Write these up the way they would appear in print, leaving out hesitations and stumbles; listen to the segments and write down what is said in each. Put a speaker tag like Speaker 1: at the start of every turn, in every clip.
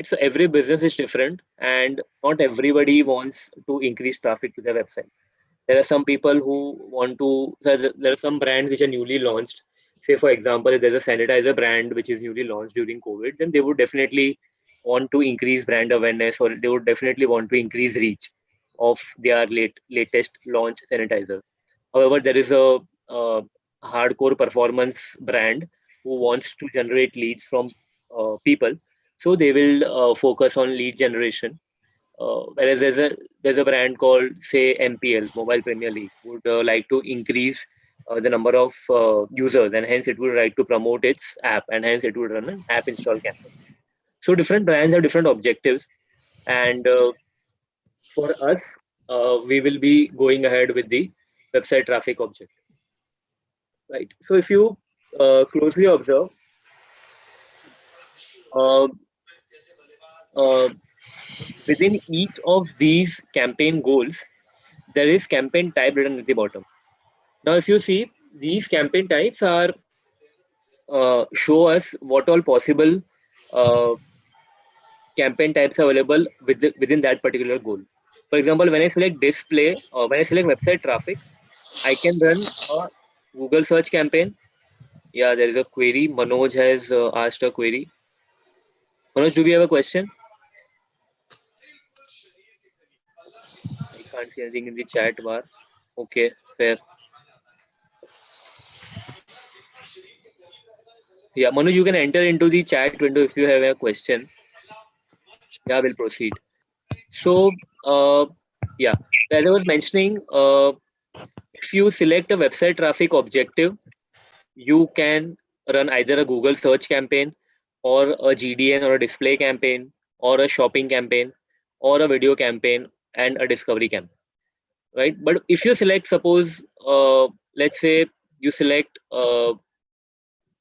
Speaker 1: So every business is different, and not everybody wants to increase traffic to their website. There are some people who want to, there are some brands which are newly launched. Say for example, if there's a sanitizer brand which is newly launched during COVID, then they would definitely want to increase brand awareness, or they would definitely want to increase reach of their latest launch sanitizer. However, there is a hardcore performance brand who wants to generate leads from people, so they will focus on lead generation. Whereas there's a brand called, say, MPL, Mobile Premier League, would like to increase the number of users, and hence it would like to promote its app, and hence it would run an app install campaign. So different brands have different objectives, and for us, we will be going ahead with the website traffic objective, right? So if you closely observe, uh, uh, within each of these campaign goals, there is campaign type written at the bottom. Now, if you see, these campaign types are show us what all possible uh, campaign types are available within that particular goal. For example, when I select display or when I select website traffic, I can run a Google search campaign. Yeah, there is a query. Manoj has asked a query. Manoj, do we have a question? I can't see anything in the chat bar. Okay, fair. Yeah, Manoj, you can enter into the chat window if you have a question. Yeah, we'll proceed. So, yeah, as I was mentioning, if you select a website traffic objective, you can run either a Google search campaign, or a GDN or a display campaign, or a shopping campaign, or a video campaign, and a discovery campaign, right? But if you select, suppose, let's say you select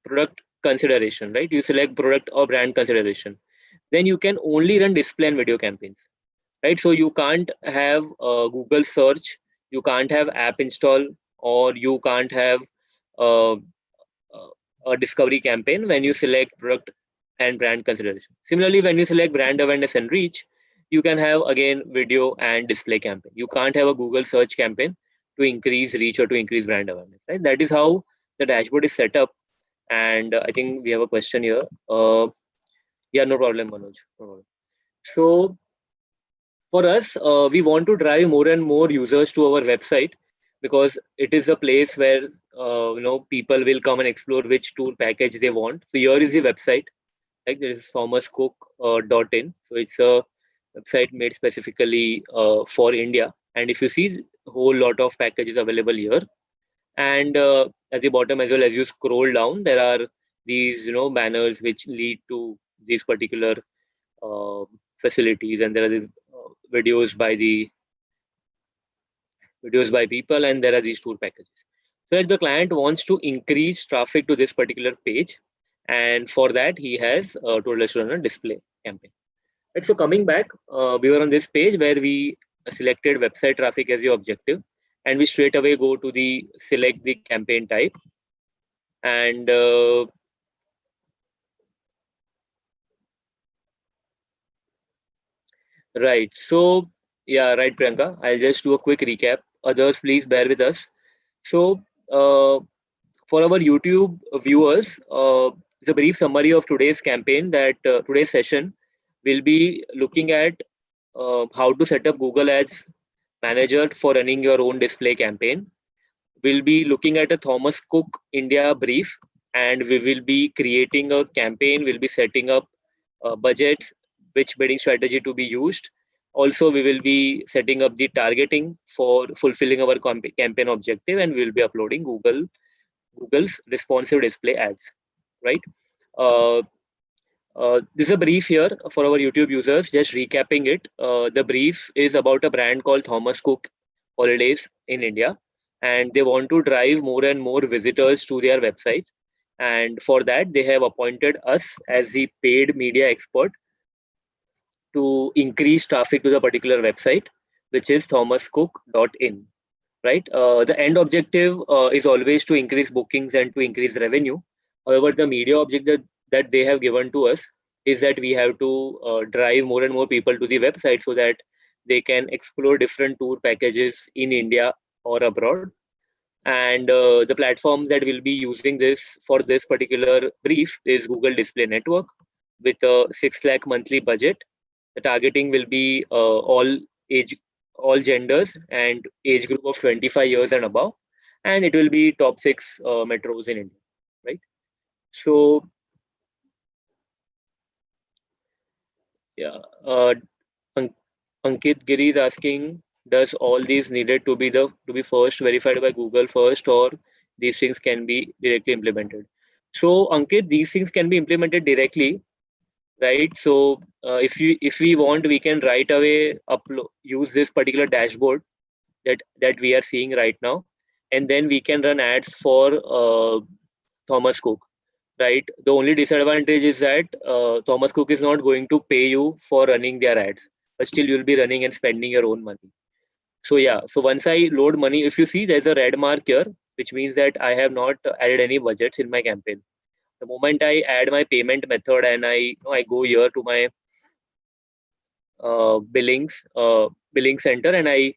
Speaker 1: product consideration, right? You select product or brand consideration, then you can only run display and video campaigns, right? So you can't have Google search, you can't have app install, or you can't have uh, a discovery campaign when you select product and brand consideration. Similarly, when you select brand awareness and reach, you can have again video and display campaign. You can't have a Google search campaign to increase reach or to increase brand awareness, right? That is how the dashboard is set up. And I think we have a question here. Yeah, no problem, Manoj. No problem. So for us, we want to drive more and more users to our website, because it is a place where people will come and explore which tour package they want. So here is the website. Like, there is thomascook.in. So it's a website made specifically for India. And if you see, a whole lot of packages available here. And at the bottom as well, as you scroll down, there are these banners which lead to these particular uh, facilities, and there are these videos by the videos by people, and there are these tour packages. So if the client wants to increase traffic to this particular page, and for that he has told us to run a display campaign. Right, so coming back, we were on this page where we selected website traffic as the objective, and we straight away go to the select the campaign type. And right, so yeah, right, Priyanka, I'll just do a quick recap. Others, please bear with us. So for our YouTube viewers, it's a brief summary of today's campaign. That today's session will be looking at how to set up Google Ads Manager for running your own display campaign. We'll be looking at a Thomas Cook India brief, and we will be creating a campaign. We'll be setting up budgets, which bidding strategy to be used. Also, we will be setting up the targeting for fulfilling our campaign objective, and we'll be uploading Google's responsive display ads, right? Uh, this is a brief here for our YouTube users. Just recapping it, the brief is about a brand called Thomas Cook Holidays in India, and they want to drive more and more visitors to their website. And for that, they have appointed us as the paid media expert to increase traffic to the particular website, which is thomascook.in. Right? The end objective is always to increase bookings and to increase revenue. However, the media objective that they have given to us is that we have to drive more and more people to the website so that they can explore different tour packages in India or abroad. And the platform that will be using this for this particular brief is Google Display Network with a 6 lakh monthly budget. The targeting will be age, all genders and age group of 25 years and above, and it will be top 6 metros in India, right? So yeah, Ankit Giri is asking, does all these needed to be first verified by Google first, or these things can be directly implemented? So Ankit, these things can be implemented directly, right? So if we want, we can right away use this particular dashboard that we are seeing right now, and then we can run ads for Thomas Cook, right? The only disadvantage is that Thomas Cook is not going to pay you for running their ads, but still you'll be running and spending your own money. So yeah, so once I load money, if you see there's a red mark here, which means that I have not added any budgets in my campaign. The moment I add my payment method and I go here to my billing center and I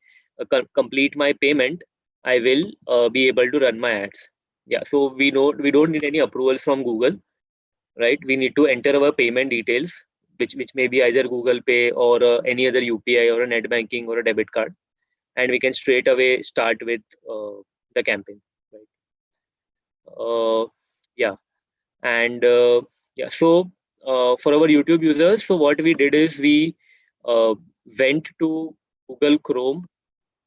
Speaker 1: complete my payment, I will be able to run my ads. Yeah, so we don't need any approvals from Google, right? We need to enter our payment details, which may be either Google Pay or any other UPI or a net banking or a debit card, and we can straight away start with the campaign, right? Yeah, and yeah, so for our YouTube users, so what we did is we uh, went to Google Chrome.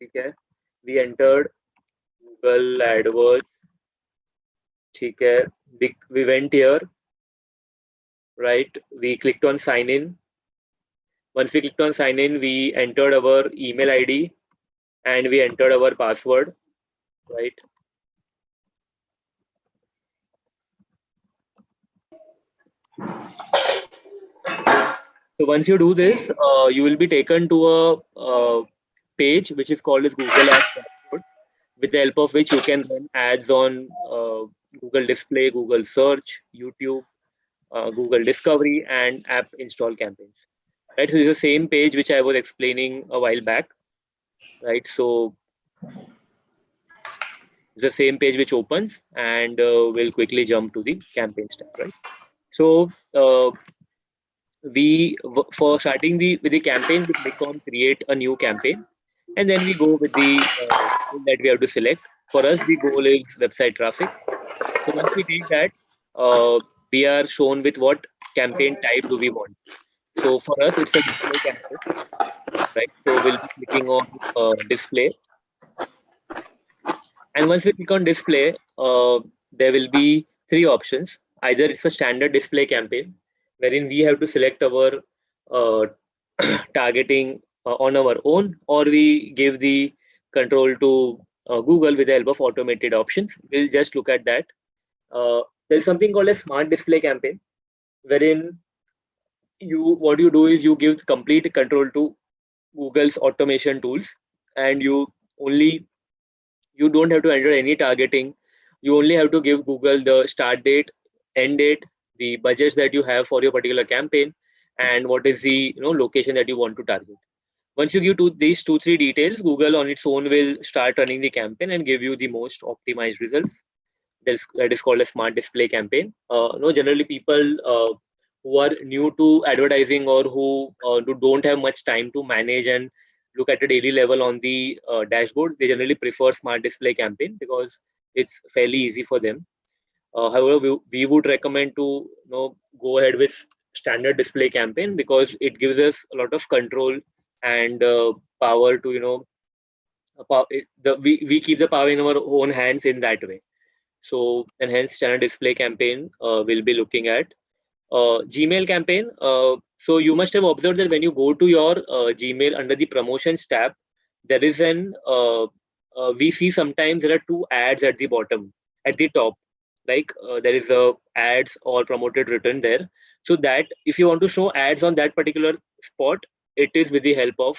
Speaker 1: Okay, we entered Google AdWords. Okay, we went here, right? We clicked on sign in. Once we clicked on sign in, we entered our email ID and we entered our password, right? So once you do this, you will be taken to a page which is called as Google Ads Dashboard, with the help of which you can run ads on Google Display, Google Search, YouTube, Google Discovery, and app install campaigns. Right. So it's the same page which I was explaining a while back. Right. So it's the same page which opens, and we'll quickly jump to the campaign step. Right. So for starting with the campaign, we click on create a new campaign, and then we go with the goal that we have to select. For us, the goal is website traffic. So once we take that, we are shown with what campaign type do we want. So for us, it's a display campaign, right? So we'll be clicking on display, and once we click on display, there will be three options. Either it's a standard display campaign, wherein we have to select our uh, targeting on our own, or we give the control to Google with the help of automated options. We'll just look at that. There's something called a smart display campaign, wherein what you do is you give complete control to Google's automation tools, and you don't have to enter any targeting. You only have to give Google the start date, end date, the budgets that you have for your particular campaign, and what is the location that you want to target. Once you give these two three details, Google on its own will start running the campaign and give you the most optimized results. That is called a smart display campaign. Generally people who are new to advertising, or who don't have much time to manage and look at a daily level on the dashboard, they generally prefer smart display campaign because it's fairly easy for them. However, we would recommend to go ahead with standard display campaign because it gives us a lot of control and power to we keep the power in our own hands in that way. So enhanced channel display campaign we'll be looking at. Gmail campaign. So you must have observed that when you go to your Gmail under the promotions tab, there is we see sometimes there are two ads at the bottom, at the top, like there is a ads or promoted written there. So that if you want to show ads on that particular spot, it is with the help of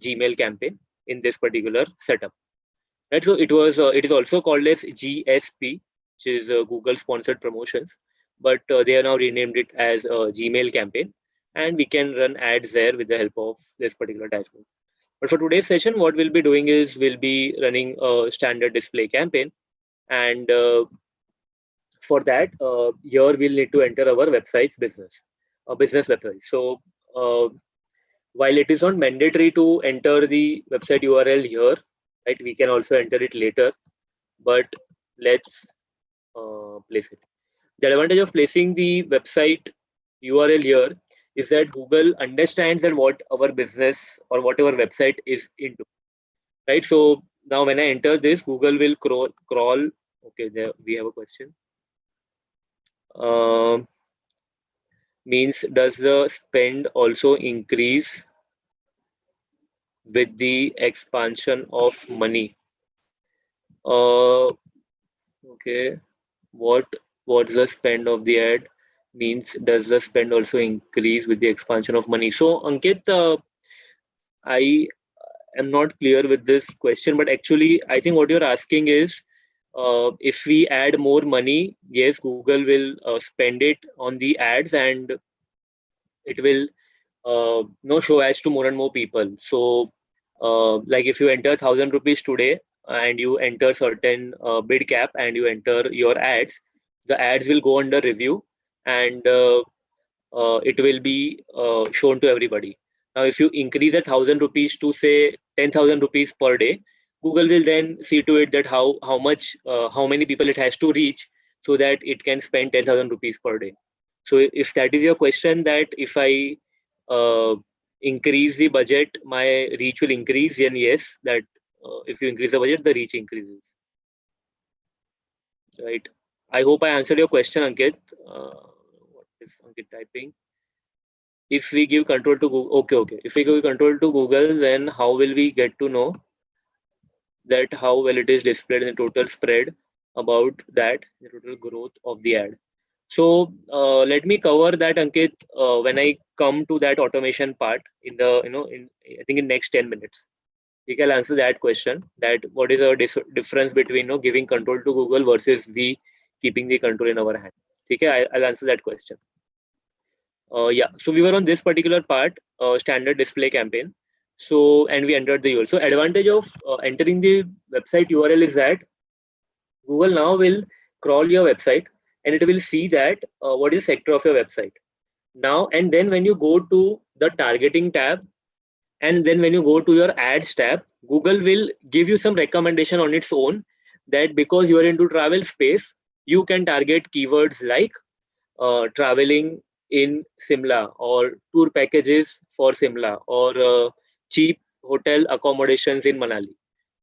Speaker 1: Gmail campaign in this particular setup. Right. So it is also called as GSP, which is Google sponsored promotions. but they have now renamed it as a Gmail campaign, and we can run ads there with the help of this particular dashboard. But for today's session, what we'll be doing is we'll be running a standard display campaign, and for that, here we'll need to enter our website's business website. So while it is not mandatory to enter the website URL here, right, we can also enter it later, but let's place it. The advantage of placing the website URL here is that Google understands that what our business or whatever website is into, right? So now when I enter this, Google will crawl. Okay, there we have a question. Means does the spend also increase with the expansion of money? Okay, what's the spend of the ad? Means does the spend also increase with the expansion of money? So Ankit, I am not clear with this question, but actually I think what you're asking is if we add more money, yes, Google will spend it on the ads, and it will no show ads to more and more people. So like if you enter 1,000 rupees today and you enter certain bid cap and you enter your ads, the ads will go under review, and it will be shown to everybody. Now if you increase 1,000 rupees to say 10,000 rupees per day, Google will then see to it that how many people it has to reach so that it can spend 10,000 rupees per day. So if that is your question, that if I uh, increase the budget, my reach will increase, then yes, that if you increase the budget, the reach increases. Right. I hope I answered your question, Ankit. What is Ankit typing? If we give control to Google, okay. If we give control to Google, then how will we get to know that how well it is displayed in the total spread about that, the total growth of the ad? So let me cover that, Ankit, when I come to that automation part in the, in I think in next 10 minutes. We can answer that question, that what is the difference between giving control to Google versus we keeping the control in our hand. Okay, I'll answer that question. Yeah, so we were on this particular part, standard display campaign. So, and we entered the URL. So advantage of entering the website URL is that Google now will crawl your website, and it will see that what is the sector of your website. Now, and then when you go to the targeting tab, and then when you go to your ads tab, Google will give you some recommendation on its own, that because you are into travel space, you can target keywords like traveling in Simla, or tour packages for Simla, or cheap hotel accommodations in Manali,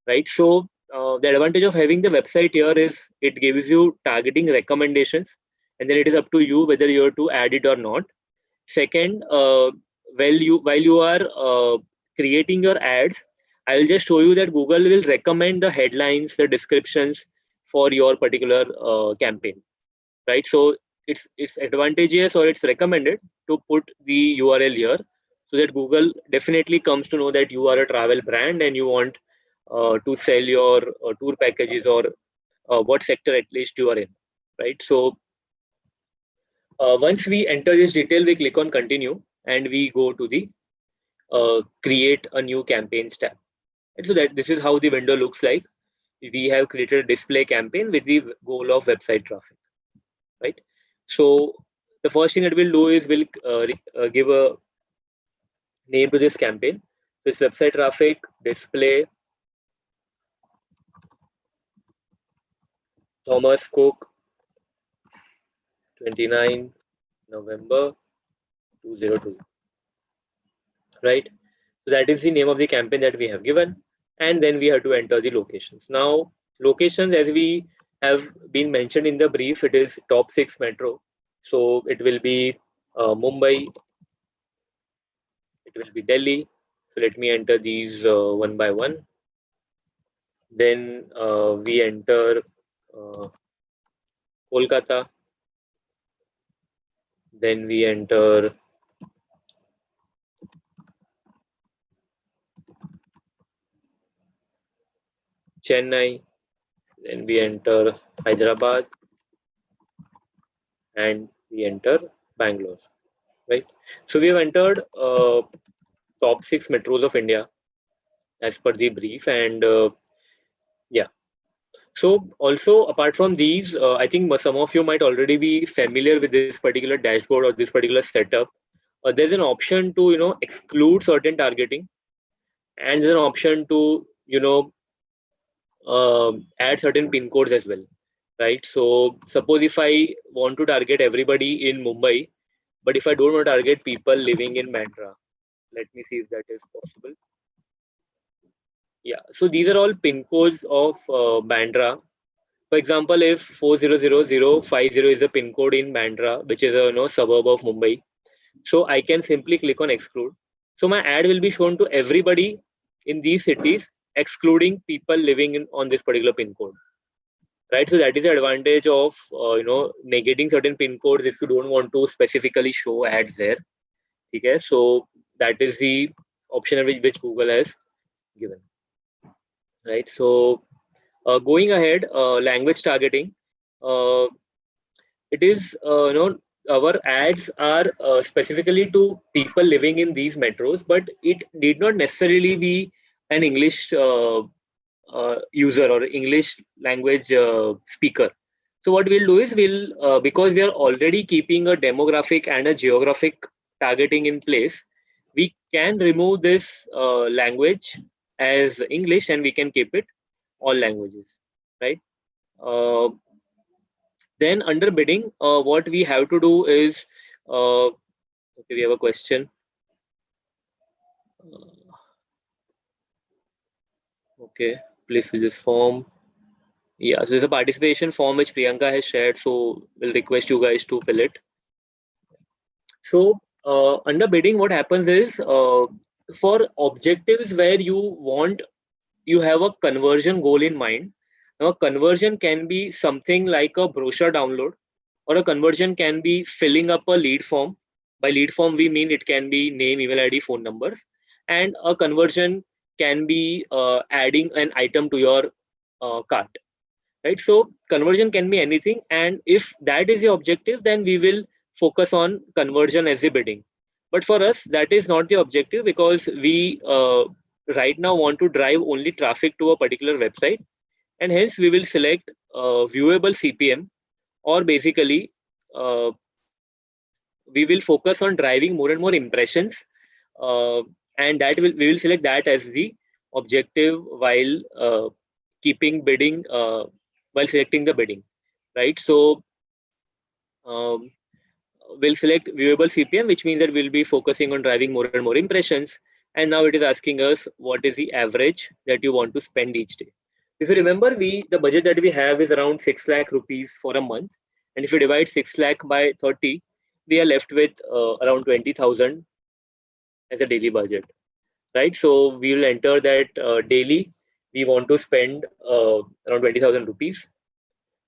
Speaker 1: right? So the advantage of having the website here is it gives you targeting recommendations, and then it is up to you whether you have to add it or not. Second, while you are creating your ads, I'll just show you that Google will recommend the headlines, the descriptions for your particular campaign, right? So it's advantageous, or it's recommended to put the URL here, so that Google definitely comes to know that you are a travel brand and you want to sell your tour packages, or what sector at least you are in, right? So once we enter this detail, we click on continue, and we go to the create a new campaigns tab. And so that this is how the window looks like. We have created a display campaign with the goal of website traffic, right? So the first thing that we'll do is we'll give a name to this campaign. This website traffic display Thomas Cook 29 November 2002, right? So that is the name of the campaign that we have given, and then we have to enter the locations. Now locations, as we have been mentioned in the brief, it is top 6 metro. So it will be Mumbai, it will be Delhi. So let me enter these one by one. Then we enter Kolkata. Then we enter Chennai. Then we enter Hyderabad. and we enter Bangalore, right? So we have entered top 6 metros of India as per the brief, and yeah. So also apart from these, I think some of you might already be familiar with this particular dashboard or this particular setup. There's an option to exclude certain targeting, and there's an option to add certain pin codes as well, right? So suppose if I want to target everybody in Mumbai, but if I don't want to target people living in Bandra, let me see if that is possible. Yeah, so these are all pin codes of Bandra. For example, if 400050 is a pin code in Bandra, which is a suburb of Mumbai, so I can simply click on exclude. So my ad will be shown to everybody in these cities, excluding people living in on this particular pin code, right? So that is the advantage of negating certain pin codes if you don't want to specifically show ads there. Okay, so that is the option which Google has given, right? So going ahead, language targeting. Uh, it is our ads are specifically to people living in these metros, but it did not necessarily be an English user or English language speaker. So what we'll do is because we are already keeping a demographic and a geographic targeting in place, we can remove this language as English and we can keep it all languages, right? Uh, then under bidding, what we have to do is, okay, we have a question. Okay, please fill this form. Yeah, so there's a participation form which Priyanka has shared, so we'll request you guys to fill it. So under bidding, what happens is for objectives where you have a conversion goal in mind. Now, a conversion can be something like a brochure download, or a conversion can be filling up a lead form. By lead form, we mean it can be name, email ID, phone numbers, and a conversion can be adding an item to your cart, right? So conversion can be anything, and if that is the objective, then we will focus on conversion as the bidding. But for us, that is not the objective, because we right now want to drive only traffic to a particular website, and hence we will select viewable CPM, or basically uh, we will focus on driving more and more impressions, uh, and we will select that as the objective while keeping bidding, while selecting the bidding, right? So um, we'll select viewable CPM, which means that we'll be focusing on driving more and more impressions. And now it is asking us what is the average that you want to spend each day. If you remember, the budget that we have is around 6 lakh rupees for a month. And if you divide 6 lakh by 30, we are left with around 20,000 as a daily budget, right? So we will enter that daily. We want to spend around 20,000 rupees,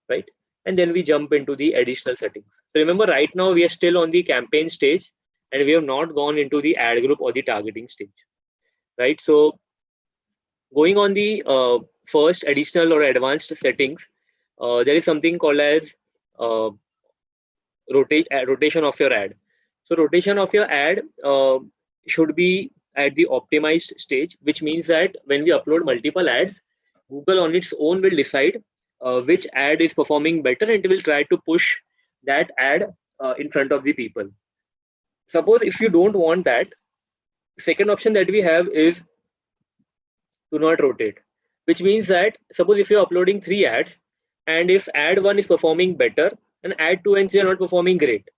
Speaker 1: right? And then we jump into the additional settings. So remember, right now we are still on the campaign stage, and we have not gone into the ad group or the targeting stage, right? So going on the first additional or advanced settings, there is something called as uh, rotation of your ad. So rotation of your ad should be at the optimized stage, which means that when we upload multiple ads, Google on its own will decide which ad is performing better, and it will try to push that ad in front of the people. Suppose if you don't want that, second option that we have is do not rotate, which means that suppose if you're uploading 3 ads, and if ad 1 is performing better and ad 2 and 3 are not performing great,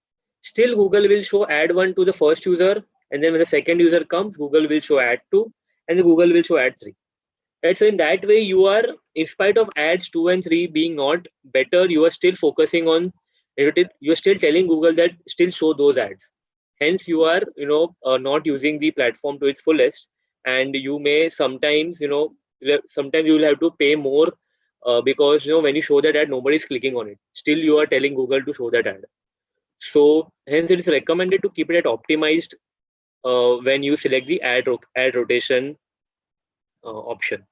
Speaker 1: still Google will show ad 1 to the first user, and then when the second user comes, Google will show ad 2, and then Google will show ad 3. Right? So in that way, you are, in spite of ads 2 and 3 being not better, you are still focusing on, you are still telling Google that still show those ads. Hence, you are not using the platform to its fullest, and you may sometimes sometimes you will have to pay more because when you show that ad, nobody is clicking on it. Still, you are telling Google to show that ad. So hence, it is recommended to keep it at optimized when you select the ad rotation option.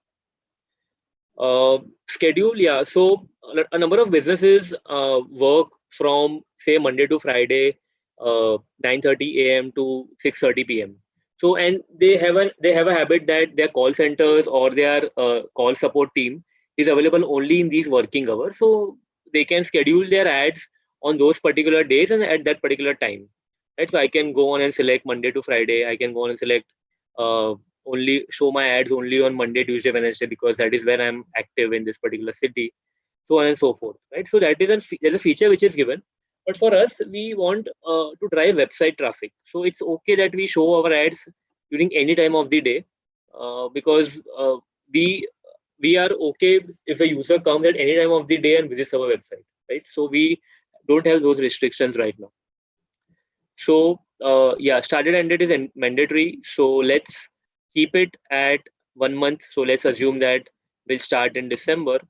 Speaker 1: Schedule, yeah. So a number of businesses work from say Monday to Friday, 9:30 a.m. to 6:30 p.m. So, and they have a habit that their call centers or their call support team is available only in these working hours. So they can schedule their ads on those particular days and at that particular time. Right. So I can go on and select Monday to Friday. I can go on and select uh, only show my ads only on Monday, Tuesday, Wednesday, because that is when I'm active in this particular city, so on and so forth, right? So that is there's a feature which is given, but for us, we want to drive website traffic. So it's okay that we show our ads during any time of the day, because we we are okay if a user comes at any time of the day and visits our website, right? So we don't have those restrictions right now. So yeah, started ended is mandatory. So let's keep it at 1 month. So let's assume that we'll start in December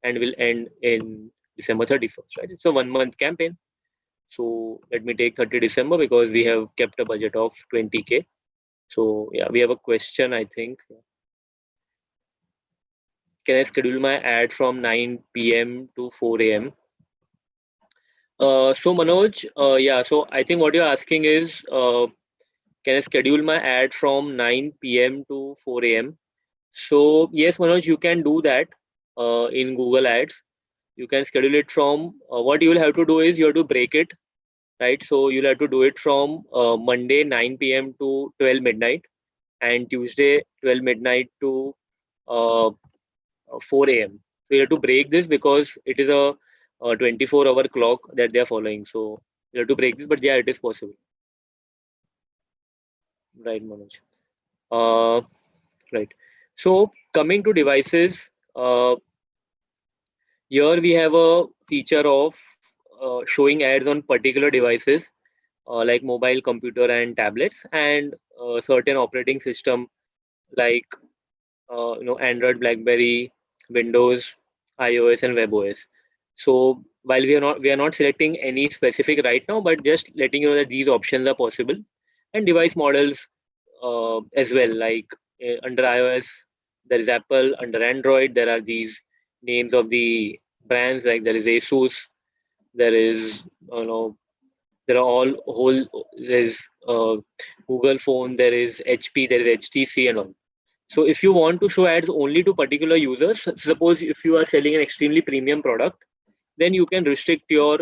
Speaker 1: and will end in December 31st, right? It's a 1 month campaign. So let me take 30 December because we have kept a budget of 20K. So yeah, we have a question, I think. Can I schedule my ad from 9 p.m. to 4 a.m.? So Manoj, yeah, so I think what you're asking is, can I schedule my ad from 9 p.m. to 4 a.m.? So yes, Manoj, you can do that in Google Ads. You can schedule it from, what you will have to do is you have to break it, right? So you'll have to do it from Monday 9 p.m. to 12 midnight and Tuesday 12 midnight to uh, 4 a.m. So you have to break this because it is a 24-hour clock that they are following. So you have to break this, but yeah, it is possible. Right, Manoj. Uh, right. So coming to devices, here we have a feature of showing ads on particular devices like mobile, computer, and tablets, and certain operating system like Android, BlackBerry, Windows, iOS, and WebOS. So while we are not selecting any specific right now, but just letting you know that these options are possible, and device models as well. Like under iOS, there is Apple. Under Android, there are these names of the brands, like there is ASUS, there is there are all whole there is Google phone, there is HP, there is HTC, and all. So if you want to show ads only to particular users, suppose if you are selling an extremely premium product, then you can restrict your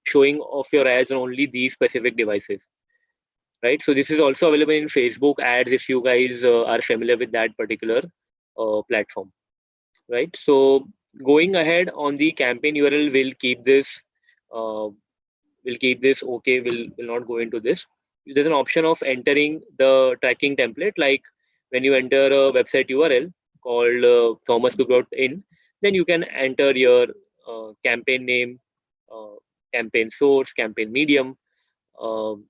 Speaker 1: showing of your ads on only these specific devices, right? So this is also available in Facebook ads if you guys are familiar with that particular platform, right? So going ahead on the campaign URL, uh, we'll keep this okay. We'll not go into this. There's an option of entering the tracking template, like when you enter a website URL called thomascook.in, then you can enter your campaign name, uh, campaign source, campaign medium. um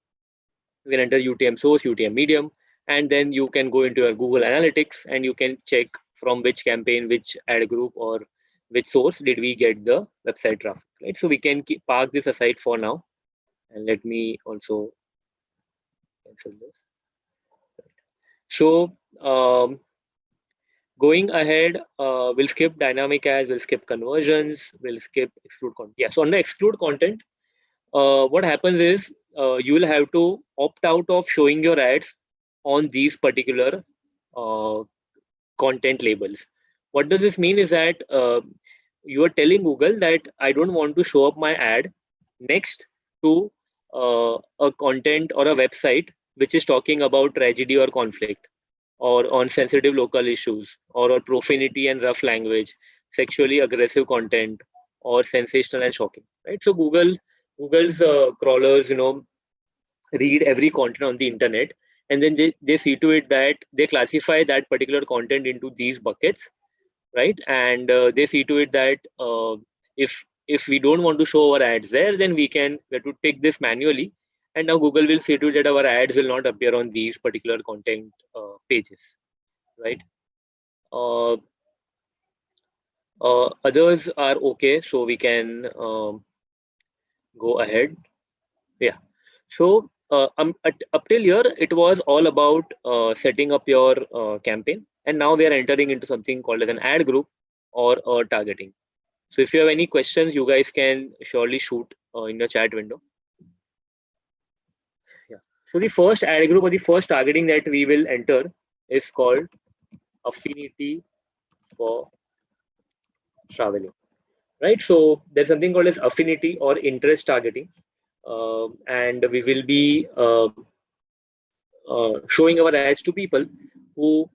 Speaker 1: you can enter UTM source, UTM medium, and then you can go into your Google Analytics and you can check from which campaign, which ad group, or which source did we get the website traffic, right? So we can park this aside for now, and let me also cancel this. So going ahead, we'll skip dynamic ads, we'll skip conversions, we'll skip exclude content. Yeah, so under exclude content, what happens is you will have to opt out of showing your ads on these particular uh, content labels. What does this mean is that you are telling Google that I don't want to show up my ad next to a content or a website which is talking about tragedy or conflict, or on sensitive local issues, or on profanity and rough language, sexually aggressive content, or sensational and shocking. Right. So Google's crawlers, read every content on the internet, and then they see to it that they classify that particular content into these buckets, right? And they see to it that if we don't want to show our ads there, then we have to take this manually, and now Google will see to it that our ads will not appear on these particular content pages, right? uh, Others are okay, so we can go ahead. Yeah. So up till here, it was all about setting up your campaign, and now we are entering into something called as an ad group or targeting. So if you have any questions, you guys can surely shoot in the chat window. Yeah. So the first ad group or the first targeting that we will enter is called affinity for traveling, right? So there's something called as affinity or interest targeting, and we will be showing our ads to people who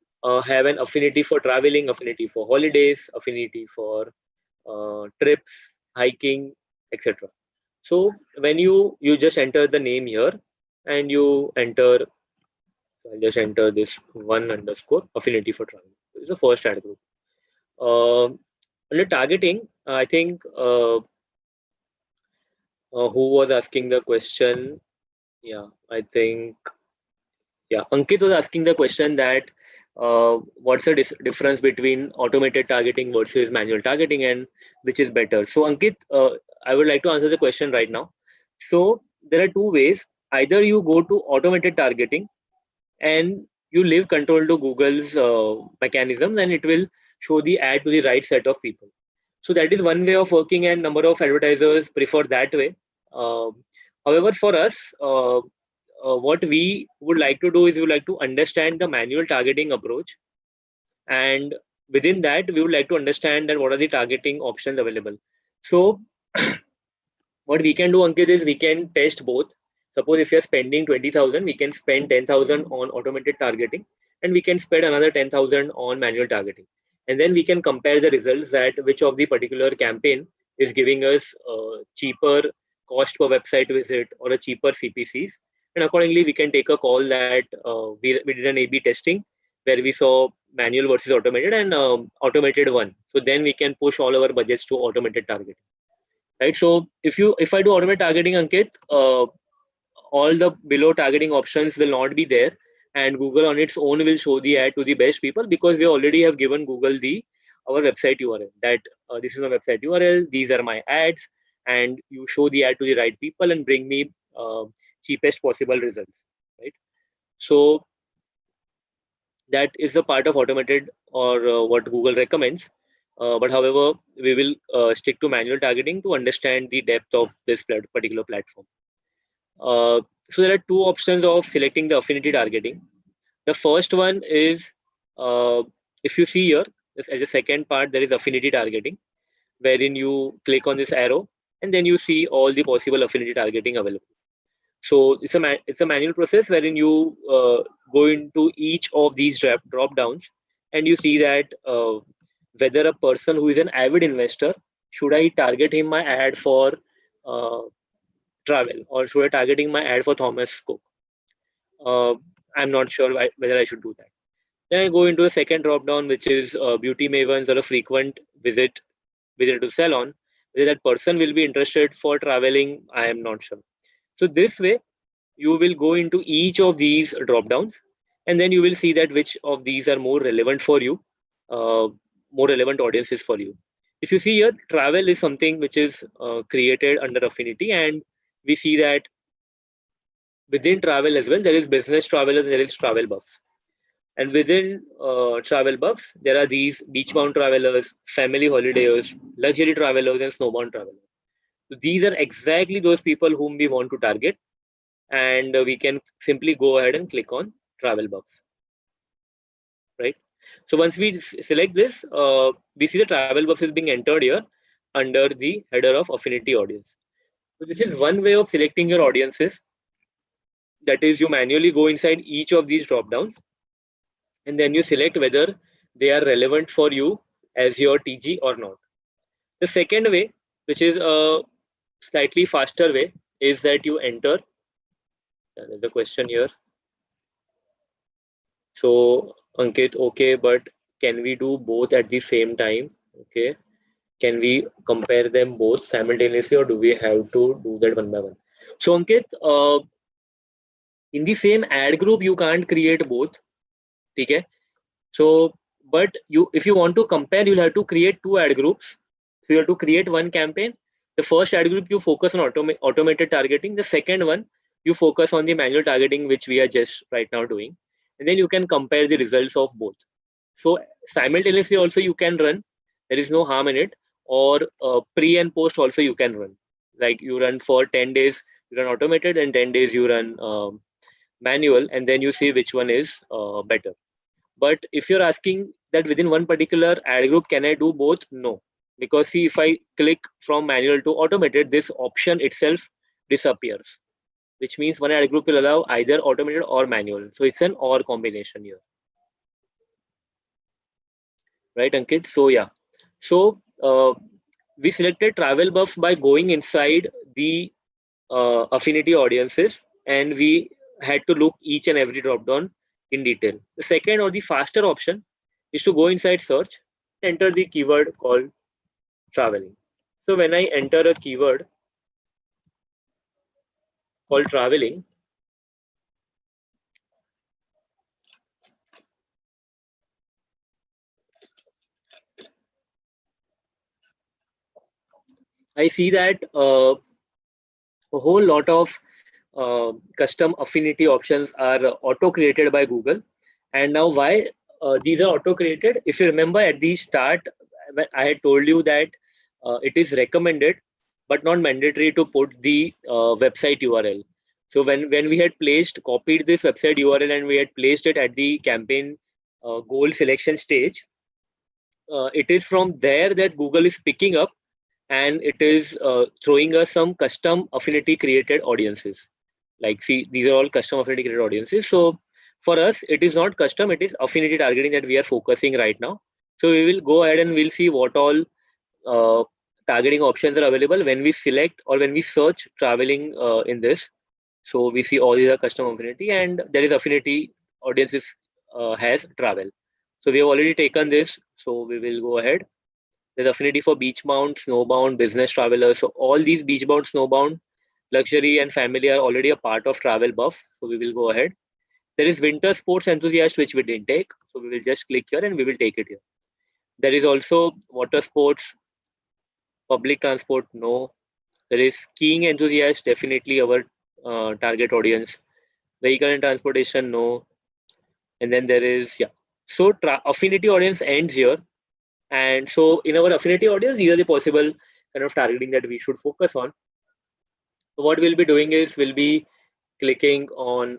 Speaker 1: have an affinity for traveling, affinity for holidays, affinity for trips, hiking, etc. So when you just enter the name here and you enter, I'll just enter this one underscore affinity for travel. This is the first ad group. Under targeting, I think who was asking the question? Yeah, I think Ankit was asking the question that what's the difference between automated targeting versus manual targeting and which is better. So Ankit, I would like to answer the question right now. So there are two ways. Either you go to automated targeting and you leave control to Google's mechanisms, and it will show the ad to the right set of people. So that is one way of working, and number of advertisers prefer that way. However, for us, what we would like to do is we would like to understand the manual targeting approach, and within that we would like to understand that what are the targeting options available. So what we can do, Ankit, is we can test both. Suppose if you're spending 20,000, we can spend 10,000 on automated targeting, and we can spend another 10,000 on manual targeting. And then we can compare the results, that which of the particular campaign is giving us cheaper cost per website visit or a cheaper CPCs. And accordingly, we can take a call that we did an A/B testing where we saw manual versus automated, and automated one. So then we can push all our budgets to automated targeting, right? So if I do automated targeting, Ankit, all the below targeting options will not be there, and Google on its own will show the ad to the best people, because we already have given Google our website URL, that this is my website URL, these are my ads, and you show the ad to the right people and bring me cheapest possible results, right? So that is a part of automated, or what Google recommends. But however, we will stick to manual targeting to understand the depth of this particular platform. So there are two options of selecting the affinity targeting. The first one is, if you see here, as a second part, there is affinity targeting, wherein you click on this arrow and then you see all the possible affinity targeting available. So it's a manual process wherein you go into each of these drop downs, and you see that whether a person who is an avid investor, should I target him my ad for uh, travel, or should I targeting my ad for Thomas Cook? I'm not sure whether I should do that. Then I go into a second drop down, which is beauty mavens or a frequent visitor to salon. Whether that person will be interested for traveling, I am not sure. So this way, you will go into each of these drop downs, and then you will see that which of these are more relevant for you, more relevant audiences for you. If you see here, travel is something which is created under affinity, and we see that within travel as well, there is business travel and there is travel buffs. And within travel buffs, there are these beach-bound travelers, family holidayers, luxury travelers, and snowbound travelers. So these are exactly those people whom we want to target, and we can simply go ahead and click on travel buffs, right? So once we select this, we see the travel buffs is being entered here under the header of affinity audience. So this is one way of selecting your audiences. That is, you manually go inside each of these drop downs, and then you select whether they are relevant for you as your TG or not. The second way, which is a slightly faster way, is that you enter. There's a question here. So Ankit, okay, but can we do both at the same time? Okay. Can we compare them both simultaneously, or do we have to do that one by one? So Ankit, in the same ad group, you can't create both. Okay. So, but if you want to compare, you'll have to create two ad groups. So you have to create one campaign. The first ad group, you focus on automated targeting. The second one, you focus on the manual targeting, which we are just right now doing. And then you can compare the results of both. So simultaneously also you can run. There is no harm in it. or pre and post also you can run. Like you run for 10 days, you run automated, and 10 days you run manual, and then you see which one is better. But if you're asking that within one particular ad group, can I do both? No. Because see, if I click from manual to automated, this option itself disappears, which means one ad group will allow either automated or manual. So it's an or combination here. Right, Ankit? So yeah. So we selected travel buff by going inside the affinity audiences, and we had to look each and every drop down in detail. The second or the faster option is to go inside search, enter the keyword called traveling. So when I enter a keyword called traveling, I see that a whole lot of custom affinity options are auto created by Google. And now why these are auto created? If you remember at the start, I had told you that it is recommended but not mandatory to put the website URL. So when we had copied this website URL and we had placed it at the campaign goal selection stage, it is from there that Google is picking up, and it is throwing us some custom affinity created audiences. Like, see, these are all custom affinity created audiences. So for us, it is not custom, it is affinity targeting that we are focusing right now. So we will go ahead and we'll see what all uh, targeting options are available when we select or when we search traveling in this. So we see all these are custom affinity, and there is affinity audiences has travel. So we have already taken this. So we will go ahead. There's affinity for beach bound, snowbound, business travelers. So all these beach bound, snowbound, luxury and family are already a part of travel buff. So we will go ahead. There is winter sports enthusiast, which we didn't take. So we will just click here and we will take it here. There is also water sports, public transport, no. There is skiing enthusiast, definitely our target audience. Vehicle and transportation, no. And then there is, yeah. So affinity audience ends here. And so in our affinity audience, these are the possible kind of targeting that we should focus on. So what we'll be doing is we'll be clicking on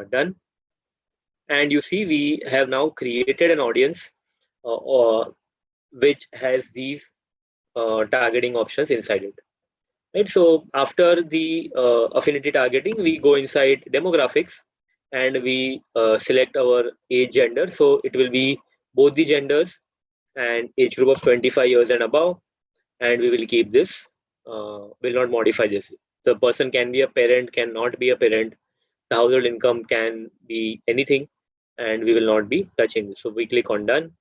Speaker 1: done. And you see we have now created an audience which has these targeting options inside it. Right. So after the affinity targeting, we go inside demographics and we select our age gender. So it will be both the genders and age group of 25 years and above. And we will keep this, will not modify this. The person can be a parent, cannot be a parent. The household income can be anything, and we will not be touching this. So we click on done,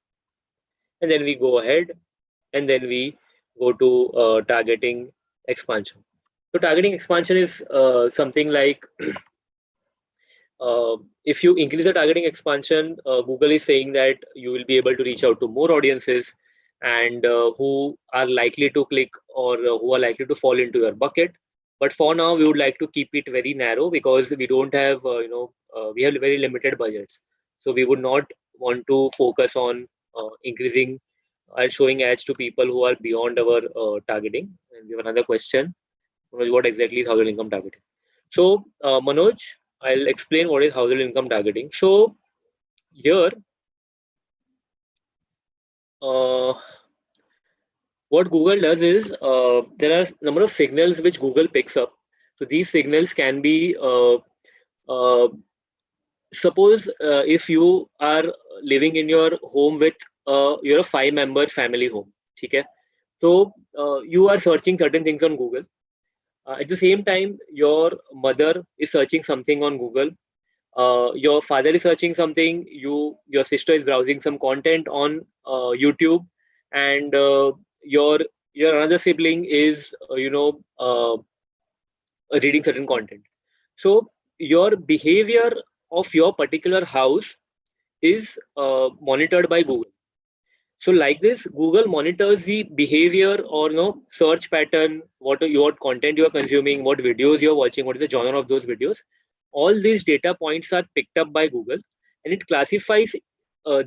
Speaker 1: and then we go ahead, and then we go to targeting expansion. So targeting expansion is something like if you increase the targeting expansion, Google is saying that you will be able to reach out to more audiences and who are likely to click or who are likely to fall into your bucket. But for now, we would like to keep it very narrow because we don't have, we have very limited budgets. So we would not want to focus on increasing or showing ads to people who are beyond our targeting. And we have another question. What exactly is household income targeting? So, Manoj, I'll explain what is household income targeting. So, here, uh, what Google does is there are a number of signals which Google picks up. So, these signals can be, suppose if you are living in your home with, you're a 5-member family home. Okay? So, you are searching certain things on Google. At the same time, your mother is searching something on Google. Your father is searching something. Your sister is browsing some content on YouTube, and your another sibling is reading certain content. So your behavior of your particular house is monitored by Google. So like this, Google monitors the behavior or search pattern, what your content you are consuming, what videos you are watching, what is the genre of those videos. All these data points are picked up by Google, and it classifies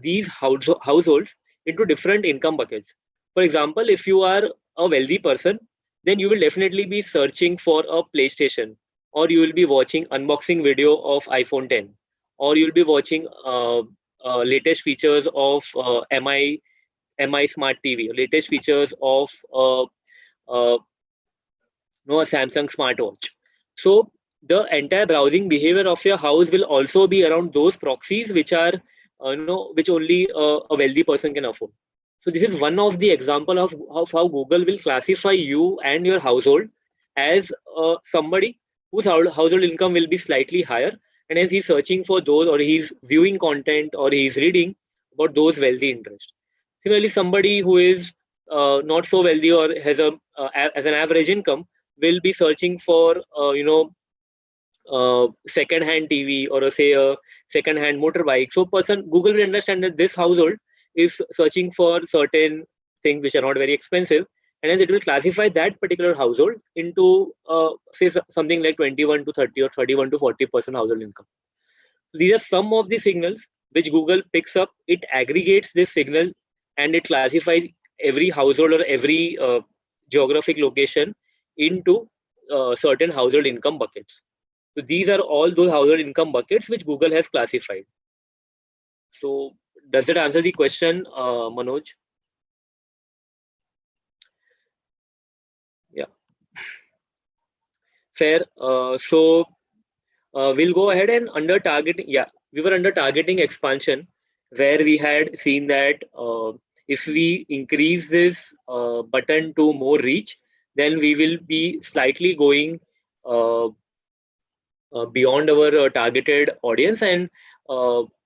Speaker 1: these households into different income buckets. For example, if you are a wealthy person, then you will definitely be searching for a PlayStation, or you will be watching unboxing video of iPhone 10, or you'll be watching latest features of MI Smart TV, latest features of uh, a Samsung smartwatch. So the entire browsing behavior of your house will also be around those proxies, which are which only a wealthy person can afford. So this is one of the example of how Google will classify you and your household as somebody whose household income will be slightly higher, and as he's searching for those, or he's viewing content, or he's reading about those wealthy interests. Similarly, somebody who is not so wealthy or has as an average income will be searching for second hand TV, or say a second hand motorbike. So person Google will understand that this household is searching for certain things which are not very expensive, and then it will classify that particular household into say something like 21 to 30 or 31 to 40% household income. These are some of the signals which Google picks up. It aggregates this signal and it classifies every household or every geographic location into certain household income buckets. So these are all those household income buckets which Google has classified. So does that answer the question, Manoj? Yeah. Fair. So we'll go ahead and under targeting. Yeah, we were under targeting expansion, where we had seen that if we increase this button to more reach, then we will be slightly going beyond our targeted audience, and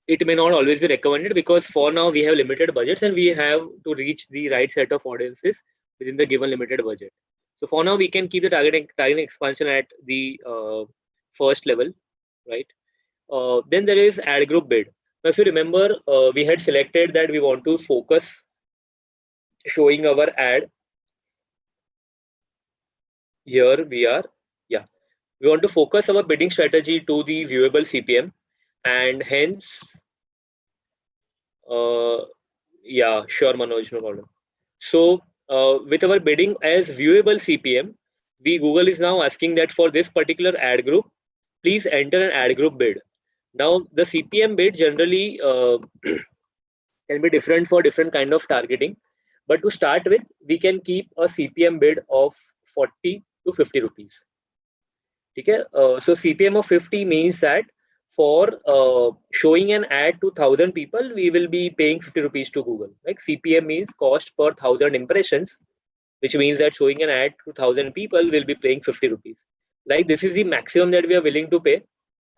Speaker 1: it may not always be recommended, because for now we have limited budgets and we have to reach the right set of audiences within the given limited budget. So for now we can keep the targeting expansion at the first level, right? Then there is ad group bid. Now if you remember, we had selected that we want to focus showing our ad. Here we are. Yeah, we want to focus our bidding strategy to the viewable CPM, and hence yeah, sure, Manoj, no problem. So with our bidding as viewable CPM, Google is now asking that for this particular ad group, please enter an ad group bid. Now the CPM bid generally can be different for different kind of targeting, but to start with, we can keep a CPM bid of 40 to 50 rupees. Okay, so CPM of 50 means that for showing an ad to 1,000 people, we will be paying 50 rupees to Google. Like CPM means cost per 1,000 impressions, which means that showing an ad to 1,000 people will be paying 50 rupees. Like this is the maximum that we are willing to pay,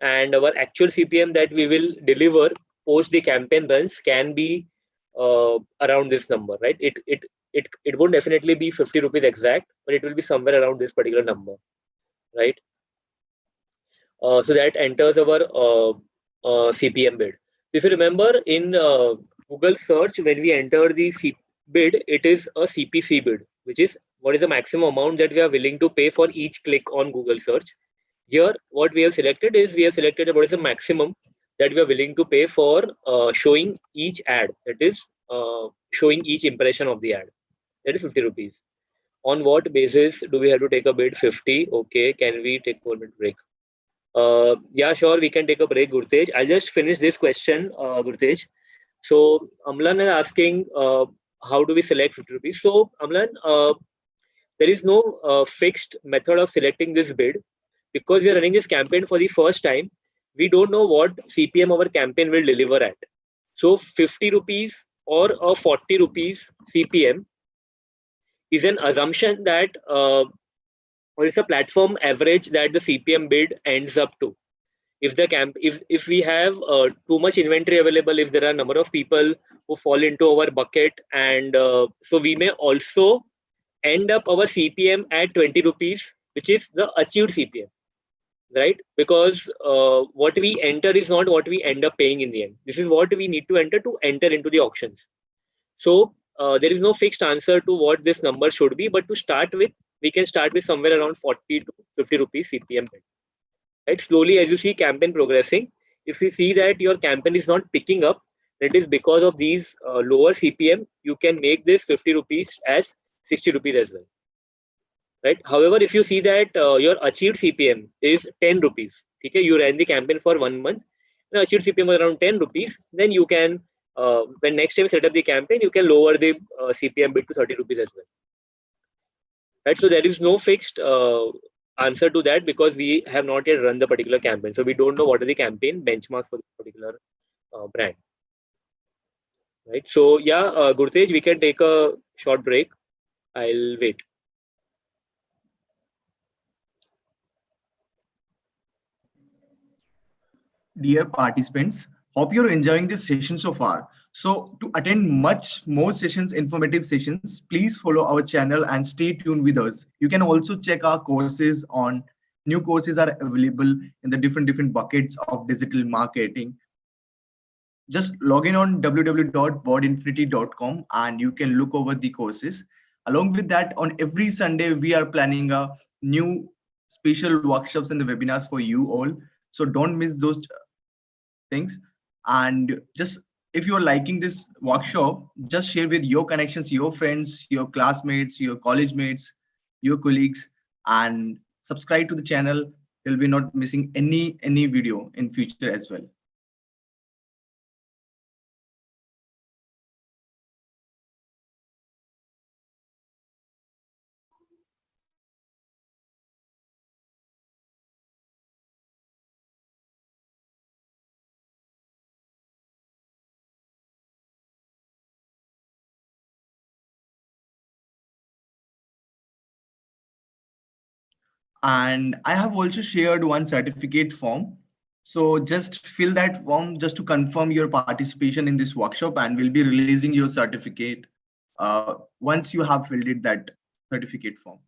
Speaker 1: and our actual CPM that we will deliver post the campaign runs can be around this number, right? It won't definitely be 50 rupees exact, but it will be somewhere around this particular number, right? So that enters our CPM bid. If you remember, in Google search, when we enter the bid, it is a CPC bid, which is what is the maximum amount that we are willing to pay for each click on Google search. Here, what we have selected is, we have selected what is the maximum that we are willing to pay for showing each ad, that is showing each impression of the ad, that is 50 rupees. On what basis do we have to take a bid? 50. Okay, can we take a 4-minute break? Yeah, sure, we can take a break, Gurtej. I'll just finish this question, Gurtej. So Amlan is asking, how do we select 50 rupees? So Amlan, there is no fixed method of selecting this bid, because we are running this campaign for the first time. We don't know what CPM our campaign will deliver at. So 50 rupees or a 40 rupees CPM is an assumption that or it's a platform average that the CPM bid ends up to. If the if we have too much inventory available, if there are a number of people who fall into our bucket, and so we may also end up our CPM at 20 rupees, which is the achieved CPM, right? Because what we enter is not what we end up paying in the end. This is what we need to enter into the auctions. So there is no fixed answer to what this number should be, but to start with, we can start with somewhere around 40 to 50 rupees CPM. Right? Slowly, as you see campaign progressing, if you see that your campaign is not picking up, that is because of these lower CPM, you can make this 50 rupees as 60 rupees as well, right? However, if you see that your achieved CPM is 10 rupees, okay, you ran the campaign for 1 month, and achieved CPM was around 10 rupees, then you can, when next time you set up the campaign, you can lower the CPM bit to 30 rupees as well, right? So there is no fixed answer to that because we have not yet run the particular campaign. So we don't know what are the campaign benchmarks for the particular brand, right? So yeah, Gurtej, we can take a short break. I'll wait.
Speaker 2: Dear participants, hope you're enjoying this session so far. So to attend much more sessions, informative sessions, please follow our channel and stay tuned with us. You can also check our courses on new courses are available in the different buckets of digital marketing. Just log in on www.boardinfinity.com and you can look over the courses. Along with that, on every Sunday, we are planning a new special workshops and the webinars for you all. So don't miss those things. And just if you're liking this workshop, just share with your connections, your friends, your classmates, your college mates, your colleagues, and subscribe to the channel. You'll be not missing any video in future as well. And I have also shared one certificate form. So just fill that form just to confirm your participation in this workshop, and we'll be releasing your certificate once you have filled it that certificate form.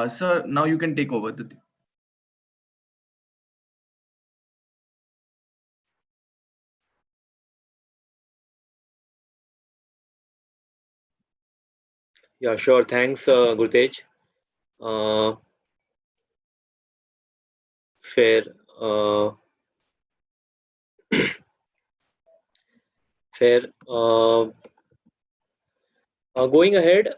Speaker 2: Sir, now you can take over the.
Speaker 1: Yeah, sure. Thanks, Gurtej. Uh, fair. Fair. Going ahead.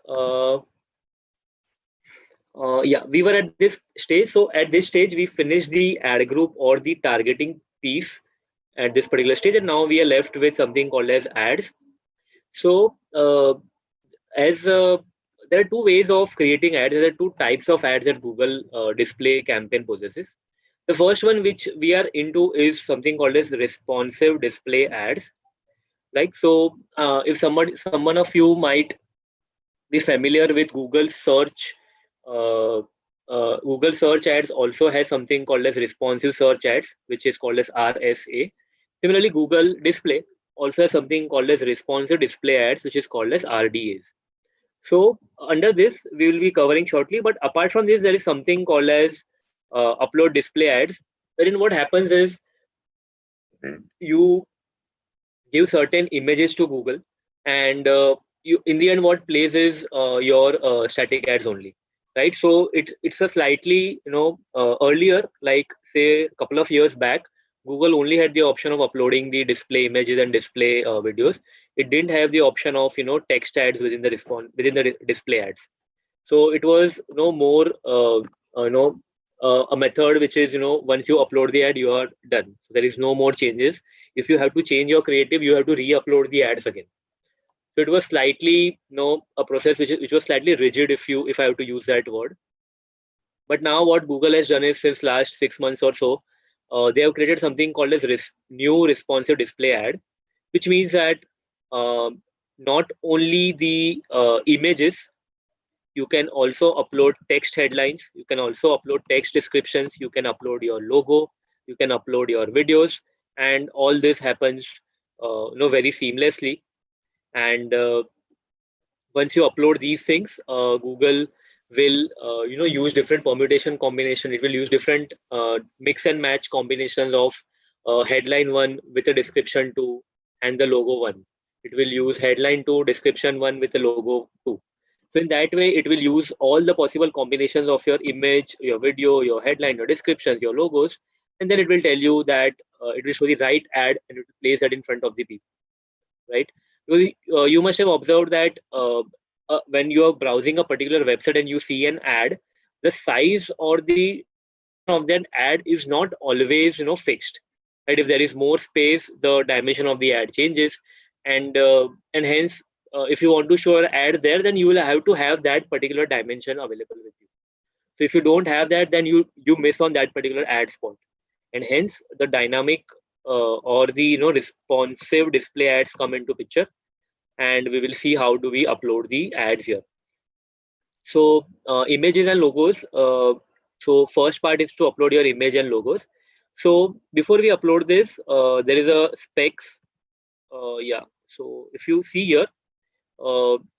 Speaker 1: Yeah, we were at this stage. So at this stage, we finished the ad group or the targeting piece at this particular stage, and now we are left with something called as ads. So as there are two ways of creating ads. There are two types of ads that Google display campaign possesses. The first one, which we are into, is something called as responsive display ads. Like so, if someone of you might be familiar with uh, Google search ads also has something called as responsive search ads, which is called as RSA. Similarly, Google Display also has something called as responsive display ads, which is called as RDAs. So under this, we will be covering shortly. But apart from this, there is something called as upload display ads, wherein what happens is you give certain images to Google, and you in the end what plays is your static ads only, right? So it's a slightly earlier, like say a couple of years back, Google only had the option of uploading the display images and display videos. It didn't have the option of text ads within the display ads. So it was more a method which is once you upload the ad, you are done. So there is no more changes. If you have to change your creative, you have to re-upload the ads again. So it was slightly a process which was slightly rigid, if I have to use that word. But now what Google has done is, since last 6 months or so, they have created something called as new responsive display ad, which means that not only the images You can also upload text headlines. You can also upload text descriptions. You can upload your logo. You can upload your videos, and all this happens, very seamlessly. And once you upload these things, Google will use different permutation combination. It will use different mix and match combinations of headline one with a description two and the logo one. It will use headline two, description one with the logo two. So in that way, it will use all the possible combinations of your image, your video, your headline, your descriptions, your logos, and then it will tell you that it will show the right ad and it will place that in front of the people, right? Because you must have observed that when you are browsing a particular website and you see an ad, the size or the dimension of that ad is not always fixed. Right? If there is more space, the dimension of the ad changes, and hence, if you want to show an ad there, then you will have to have that particular dimension available with you. So if you don't have that, then you miss on that particular ad spot, and hence the dynamic or the responsive display ads come into picture, and we will see how do we upload the ads here. So images and logos. So first part is to upload your image and logos. So before we upload this, there is a specs. Yeah. So if you see here,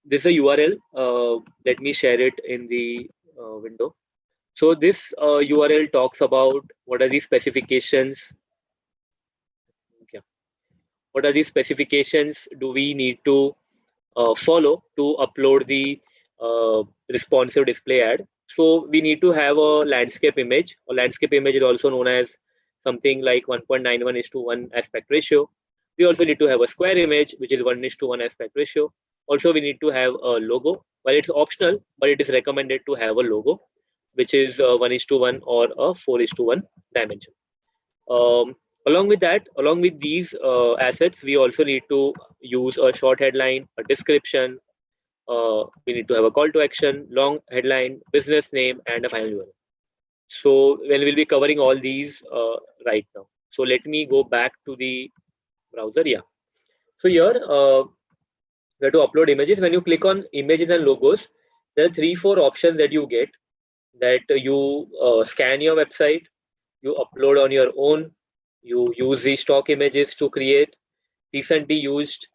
Speaker 1: this is a URL. Let me share it in the window. So this URL talks about what are the specifications. Okay. What are the specifications do we need to follow to upload the responsive display ad? So we need to have a landscape image. A landscape image is also known as something like 1.91:1 aspect ratio. We also need to have a square image, which is 1:1 aspect ratio. Also, we need to have a logo. Well, it's optional, but it is recommended to have a logo, which is 1:1 or a 4:1 dimension. Along with that, along with these assets, we also need to use a short headline, a description. We need to have a call to action, long headline, business name, and a final URL. So we'll be covering all these right now. So let me go back to the browser. Yeah. So here, where to upload images. When you click on images and logos, there are 3-4 options that you get. That you scan your website, you upload on your own, you use the stock images to create recently used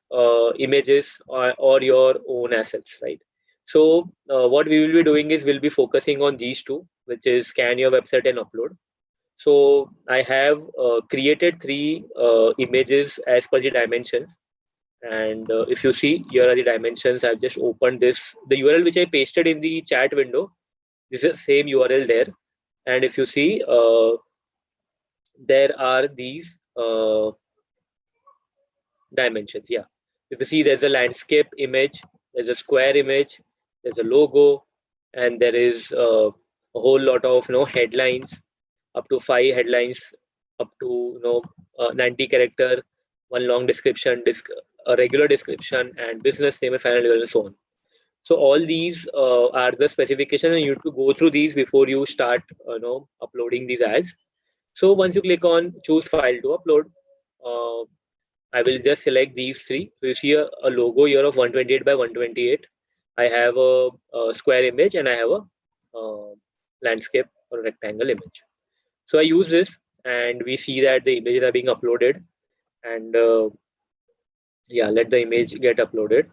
Speaker 1: images, or your own assets, right? So what we will be doing is we'll be focusing on these two, which is scan your website and upload. So I have created 3 images as per the dimensions, and if you see, here are the dimensions. I've just opened this, the URL which I pasted in the chat window. This is the same URL there, and if you see, there are these dimensions. Yeah, if you see, there's a landscape image, there's a square image, there's a logo, and there is a whole lot of headlines, up to 5 headlines, up to 90 character, one long description, a regular description, and business name and final URL, and so on. So all these are the specifications, and you have to go through these before you start uploading these ads. So once you click on choose file to upload, uh, I will just select these 3. So you see a logo here of 128 by 128. I have a square image, and I have a landscape or rectangle image. So I use this, and we see that the images are being uploaded, and yeah, let the image get uploaded.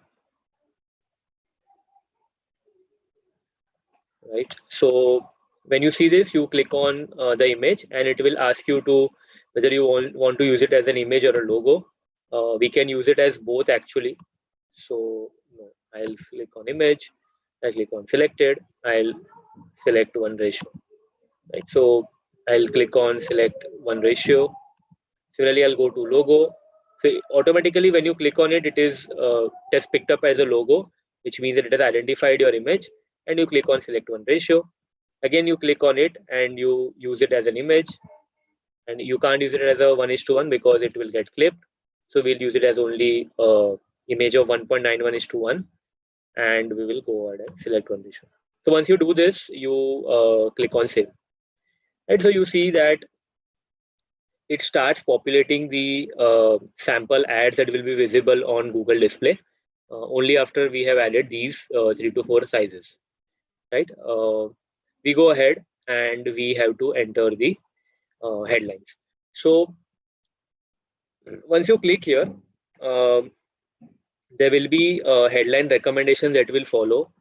Speaker 1: Right. So when you see this, you click on the image, and it will ask you to whether you want to use it as an image or a logo. We can use it as both, actually. So I'll click on image, I click on selected, I'll select 1:. Right. So I'll click on select 1:. Similarly, I'll go to logo. So automatically, when you click on it, it is just picked up as a logo, which means that it has identified your image, and you click on select 1:. Again, you click on it and you use it as an image, and you can't use it as a 1:1 because it will get clipped. So we'll use it as only image of 1.91:1, and we will go ahead and select 1:. So once you do this, you click on save. Right. So you see that it starts populating the sample ads that will be visible on Google display only after we have added these 3 to 4 sizes. right? We go ahead and we have to enter the headlines. So once you click here, there will be a headline recommendation that will follow.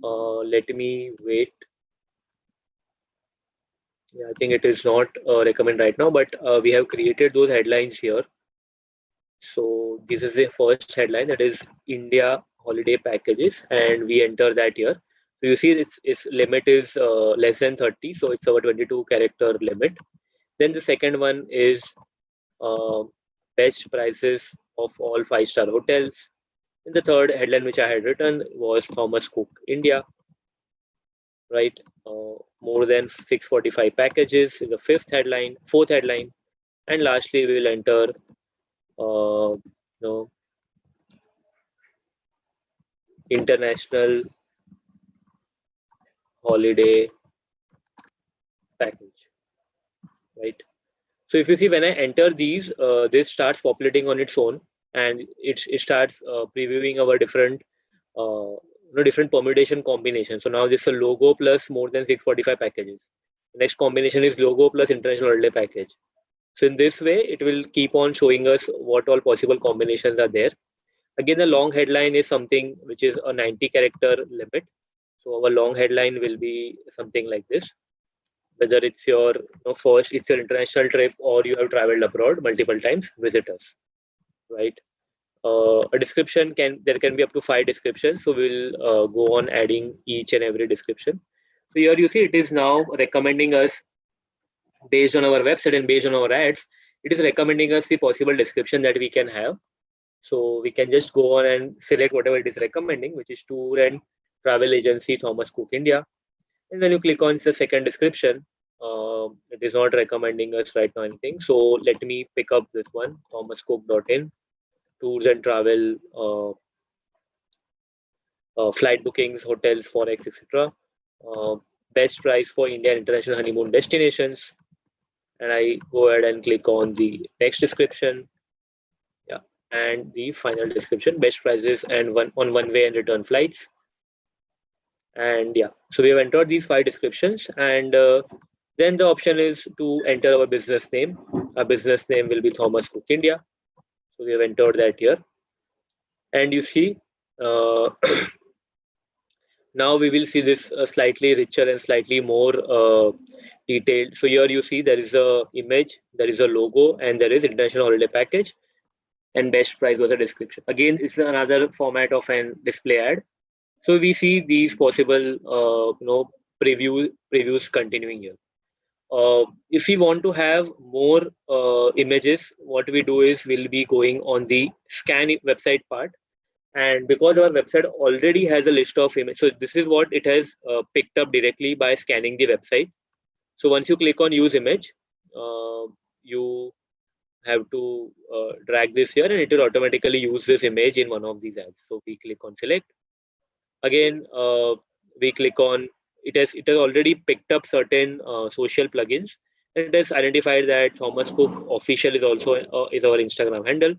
Speaker 1: Let me wait. Yeah, I think it is not recommend right now, but we have created those headlines here. So this is the first headline, that is India holiday packages, and we enter that here. So you see its limit is less than 30, so it's our 22 character limit. Then the second one is uh, best prices of all 5-star hotels. And the third headline which I had written was Thomas Cook India, right? More than 645 packages is the fifth headline, fourth headline, and lastly we will enter you know, international holiday package, right? So if you see, when I enter these, this starts populating on its own, and it starts previewing our different different permutation combinations. So now this is a logo plus more than 645 packages. The next combination is logo plus international holiday package. So in this way, it will keep on showing us what all possible combinations are there. Again, the long headline is something which is a 90 character limit. So our long headline will be something like this. Whether it's your first, it's your international trip, or you have traveled abroad multiple times, visit us, right? A description there can be up to 5 descriptions. So we'll go on adding each and every description. So here you see it is now recommending us based on our website and based on our ads. It is recommending us the possible description that we can have. So we can just go on and select whatever it is recommending, which is tour and travel agency Thomas Cook India. And when you click on the second description, it is not recommending us right now anything. So let me pick up this one, thomascook.in, tours and travel, flight bookings, hotels, forex, etc. Uh, Best price for India and international honeymoon destinations. And I go ahead and click on the next description. Yeah, and the final description, best prices and one way and return flights. And yeah, so we have entered these 5 descriptions, and then the option is to enter our business name. Our business name will be Thomas Cook India. So we have entered that here. And you see, uh, now we will see this slightly richer and slightly more detailed. So here you see there is a image, there is a logo, and there is international holiday package, and best price was a description. Again, it's another format of an display ad. So we see these possible previews continuing here. If we want to have more images, what we do is we'll be going on the scan website part. And because our website already has a list of images, so this is what it has picked up directly by scanning the website. So once you click on use image, you have to drag this here, and it will automatically use this image in one of these ads. So we click on select. Again, we click on it has already picked up certain social plugins. It has identified that Thomas Cook official is also is our Instagram handle,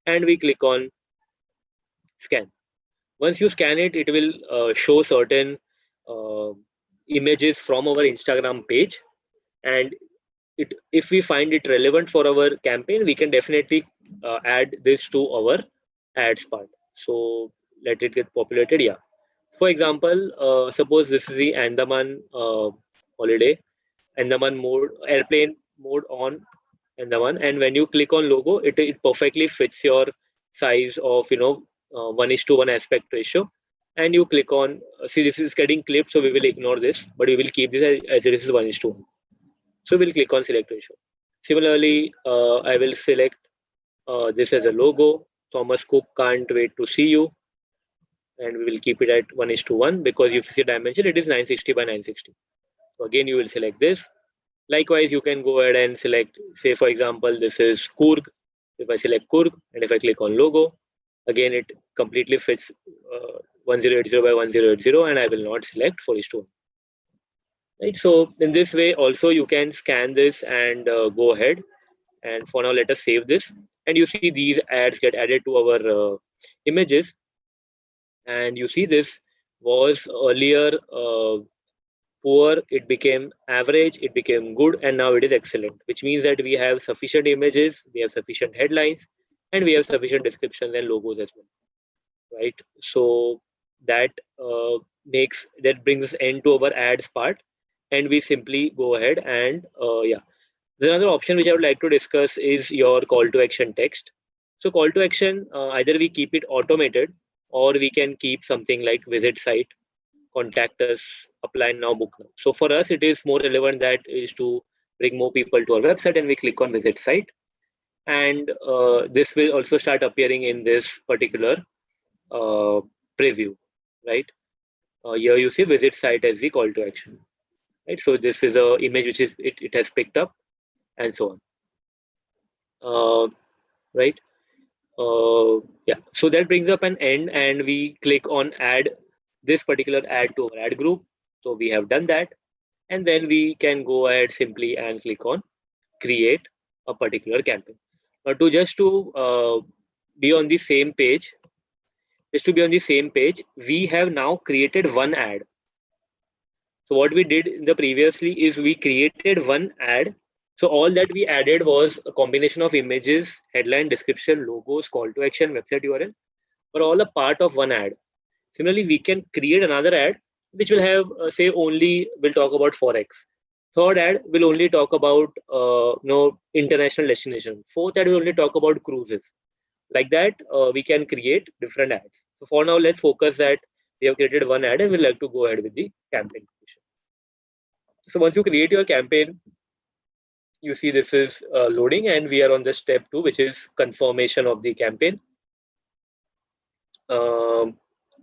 Speaker 1: and we click on scan. Once you scan it, it will show certain uh, images from our Instagram page, and if we find it relevant for our campaign, we can definitely add this to our ads part. So let it get populated. Yeah. For example, suppose this is the Andaman holiday, Andaman mode, airplane mode on Andaman, and when you click on logo, it perfectly fits your size of 1:1 aspect ratio, and you click on see this is getting clipped, so we will ignore this, but we will keep this as it is 1:1. So we'll click on select ratio. Similarly, I will select this as a logo. Thomas Cook can't wait to see you, and we will keep it at 1:1 because if you see dimension, it is 960 by 960. So again, you will select this. Likewise, you can go ahead and select, say for example, this is Kurg. If I select Kurg and if I click on logo, again it completely fits 1080 by 1080, and I will not select 4:1. Right. So in this way, also you can scan this and go ahead. And for now, let us save this. And you see these ads get added to our images, and you see this was earlier poor, it became average, it became good, and now it is excellent, which means that we have sufficient images, we have sufficient headlines, and we have sufficient descriptions and logos as well, right? So that that brings us end to our ads part, and we simply go ahead and yeah. There's another option which I would like to discuss is your call to action text. So call to action, either we keep it automated or we can keep something like visit site, contact us, apply now, book now. So for us, it is more relevant that is to bring more people to our website, and we click on visit site. And this will also start appearing in this particular uh, preview, right? Here you see visit site as the call to action, right? So this is a image which is it has picked up, and so on, right? Yeah, so that brings up an end, and we click on add this particular ad to our ad group. So we have done that, and then we can go ahead simply and click on create a particular campaign. To just to be on the same page, we have now created one ad. So what we did in the previously is we created one ad. So all that we added was a combination of images, headline, description, logos, call to action, website URL, were all a part of one ad. Similarly, we can create another ad which will have say only will talk about forex. Third ad will only talk about international destination. Fourth ad will only talk about cruises. Like that, we can create different ads. So for now, let's focus that we have created one ad and we'd like to go ahead with the campaign. So once you create your campaign, you see this is loading, and we are on the step 2, which is confirmation of the campaign. Um,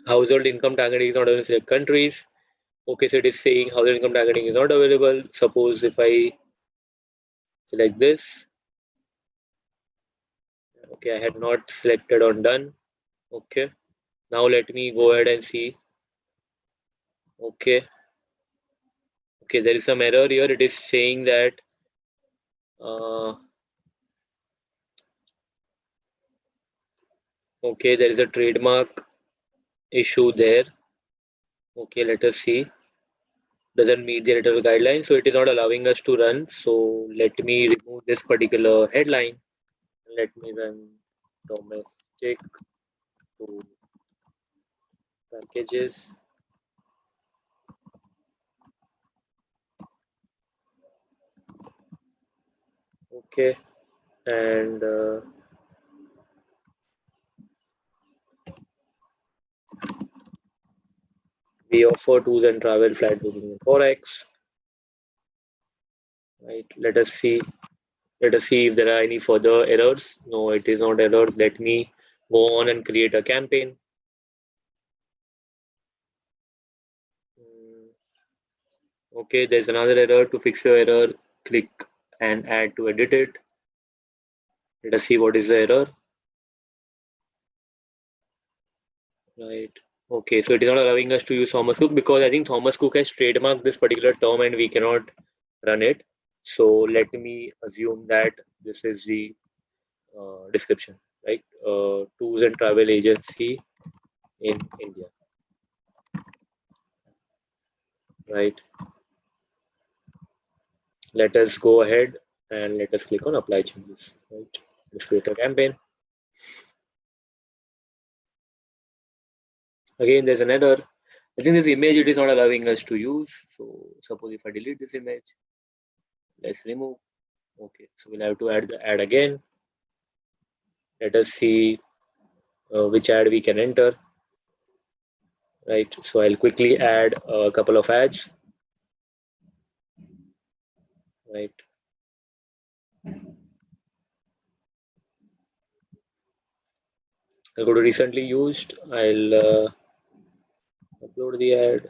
Speaker 1: Household income targeting is not available in select countries. Okay, so it is saying household income targeting is not available. Suppose if I select this, okay, I had not selected on done. Okay, now let me go ahead and see. Okay, okay, there is some error here. It is saying that okay, there is a trademark issue there. Okay, let us see. Doesn't meet the editorial guidelines, so it is not allowing us to run. So let me remove this particular headline. Let me run domestic to packages. Okay, and we offer tours and travel, flight booking, and forex. Right. Let us see if there are any further errors. No, it is not error. Let me go on and create a campaign. Okay, there's another error. To fix your error, click and add to edit it. Let us see what is the error. Right. Okay, so it is not allowing us to use Thomas Cook because I think Thomas Cook has trademarked this particular term and we cannot run it. So let me assume that this is the description, right? Tours and travel agency in India, right? Let us go ahead and let us click on apply changes, right? Let's create a campaign. Again, there's an error. I think this image it is not allowing us to use. So suppose if I delete this image, let's remove. Okay, so we'll have to add the ad again. Let us see which ad we can enter. Right, so I'll quickly add a couple of ads. Right. I'll go to recently used. I'll upload the ad.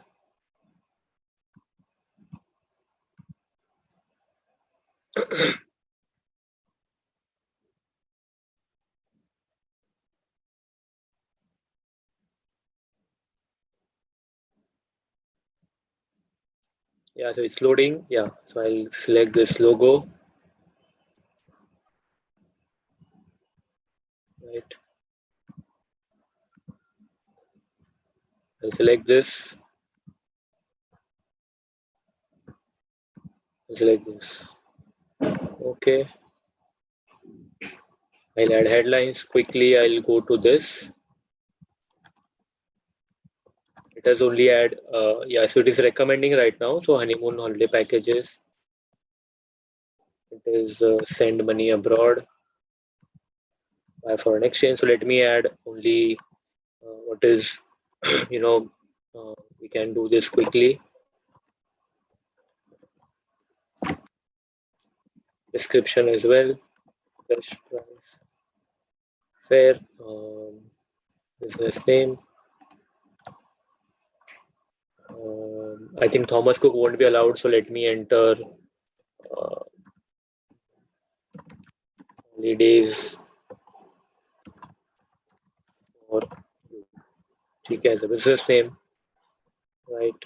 Speaker 1: Yeah, so it's loading. Yeah, so I'll select this logo. Right. I'll select this. I'll select this. Okay. I'll add headlines quickly. I'll go to this. It has only add, yeah, so it is recommending right now. So honeymoon holiday packages. It is send money abroad by foreign exchange. So let me add only what is, you know, we can do this quickly. Description as well. Best price. Fair. Business name. I think Thomas Cook won't be allowed, so let me enter holidays for ठीक है, as a business name, right?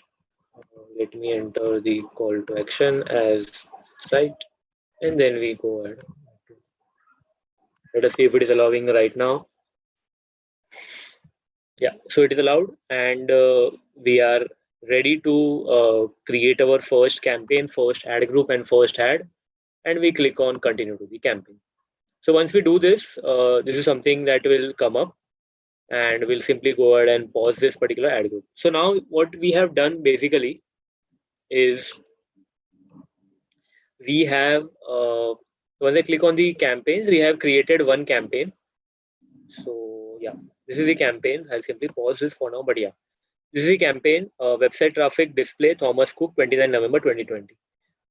Speaker 1: Let me enter the call to action as site, and then we go ahead. Let us see if it is allowing right now. Yeah, so it is allowed, and we are ready to create our first campaign, first ad group, and first ad, and we click on continue to the campaign. So once we do this, this is something that will come up, and we'll simply go ahead and pause this particular ad group. So now what we have done basically is we have, once I click on the campaigns, we have created one campaign. So yeah, this is the campaign. I'll simply pause this for now, but yeah, this is the campaign, website traffic display, Thomas Cook, 29 November 2020.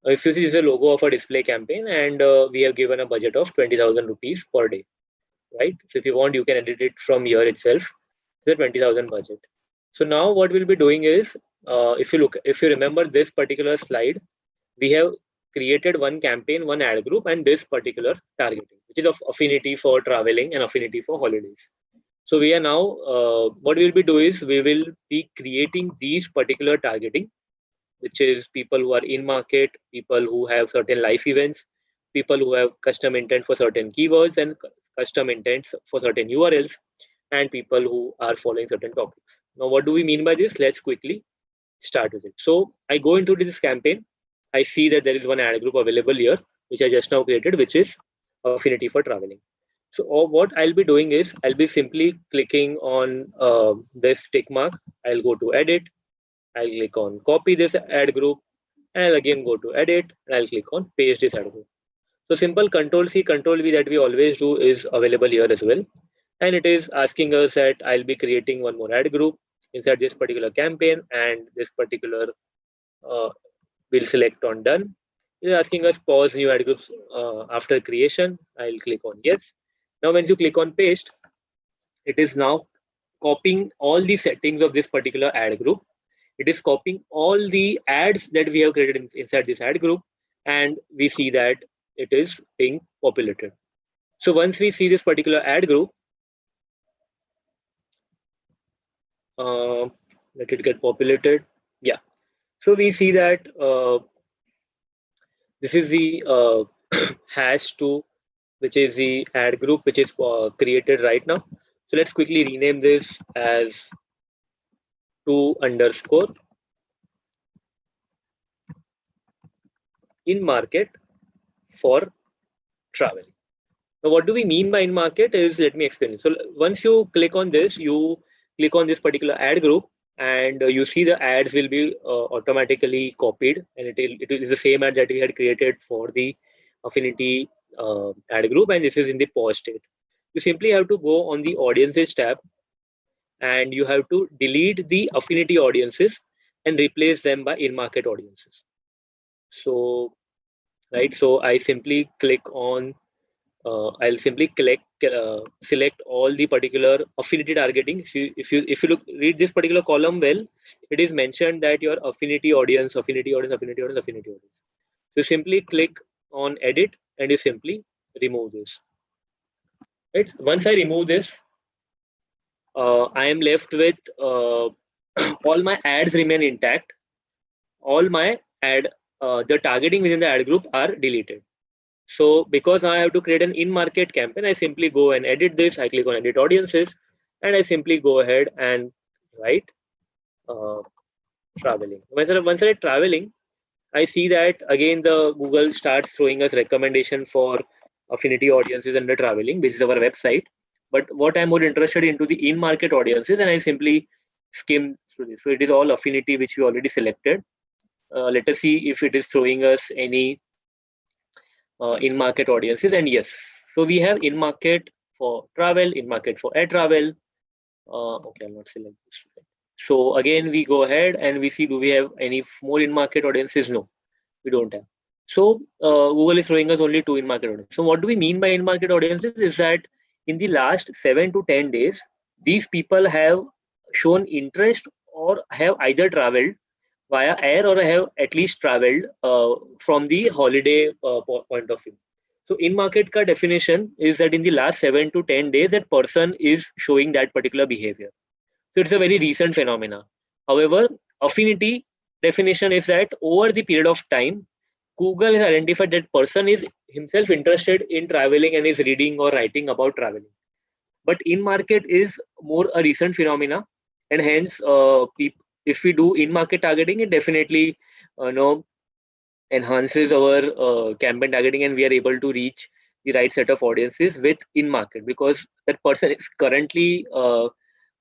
Speaker 1: If you see, this is a logo of a display campaign, and we have given a budget of 20,000 rupees per day, right? So if you want, you can edit it from here itself. It's a 20,000 budget. So now what we'll be doing is, if you remember this particular slide, we have created one campaign, one ad group, and this particular targeting, which is of affinity for traveling and affinity for holidays. So we are now, what we'll be doing is we will be creating these particular targeting, which is people who are in market, people who have certain life events, people who have custom intent for certain keywords and custom intents for certain URLs, and people who are following certain topics. Now, what do we mean by this? Let's quickly start with it. So I go into this campaign. I see that there is one ad group available here, which I just now created, which is affinity for traveling. So what I'll be doing is I'll be simply clicking on this tick mark. I'll go to edit. I'll click on copy this ad group, and I'll again go to edit, and I'll click on paste this ad group. So simple Control C, Control V that we always do is available here as well. And it is asking us that I'll be creating one more ad group inside this particular campaign, and this particular we'll select on done. It is asking us pause new ad groups after creation. I'll click on yes. Now, when you click on paste, it is now copying all the settings of this particular ad group. It is copying all the ads that we have created inside this ad group, and we see that it is being populated. So once we see this particular ad group, let it get populated. Yeah. So we see that this is the hash to, which is the ad group, which is created right now. So let's quickly rename this as to_ in market for travel. Now, what do we mean by in market is, let me explain. So once you click on this, you click on this particular ad group, and you see the ads will be automatically copied, and it is the same ad that we had created for the affinity ad group, and this is in the pause state. You simply have to go on the audiences tab, and you have to delete the affinity audiences and replace them by in-market audiences. So, right, so I simply click on, I'll simply select all the particular affinity targeting. If you read this particular column well, it is mentioned that your affinity audience, affinity audience, affinity audience, affinity audience. So simply click on edit, and you simply remove this. Right? Once I remove this, I am left with all my ads remain intact. All my the targeting within the ad group are deleted. So because I have to create an in-market campaign, I simply go and edit this. I click on edit audiences, and I simply go ahead and write uh, traveling. Once I traveling, I see that again the Google starts throwing us recommendation for affinity audiences under traveling. This is our website. But what I'm more interested into the in-market audiences, and I simply skim through this. So it is all affinity which we already selected. Let us see if it is throwing us any in-market audiences. And yes, so we have in-market for travel, in-market for air travel. Okay, I'm not selecting this. So again, we go ahead and we see, do we have any more in-market audiences? No, we don't have. So Google is showing us only two in-market audiences. So what do we mean by in-market audiences is that in the last 7 to 10 days, these people have shown interest or have either traveled via air or have at least traveled from the holiday point of view. So in-market ka definition is that in the last 7 to 10 days, that person is showing that particular behavior. So it's a very recent phenomena. However, affinity definition is that over the period of time, Google has identified that person is himself interested in traveling and is reading or writing about traveling. But in market is more a recent phenomena, and hence, if we do in market targeting, it definitely enhances our campaign targeting, and we are able to reach the right set of audiences with in market because that person is currently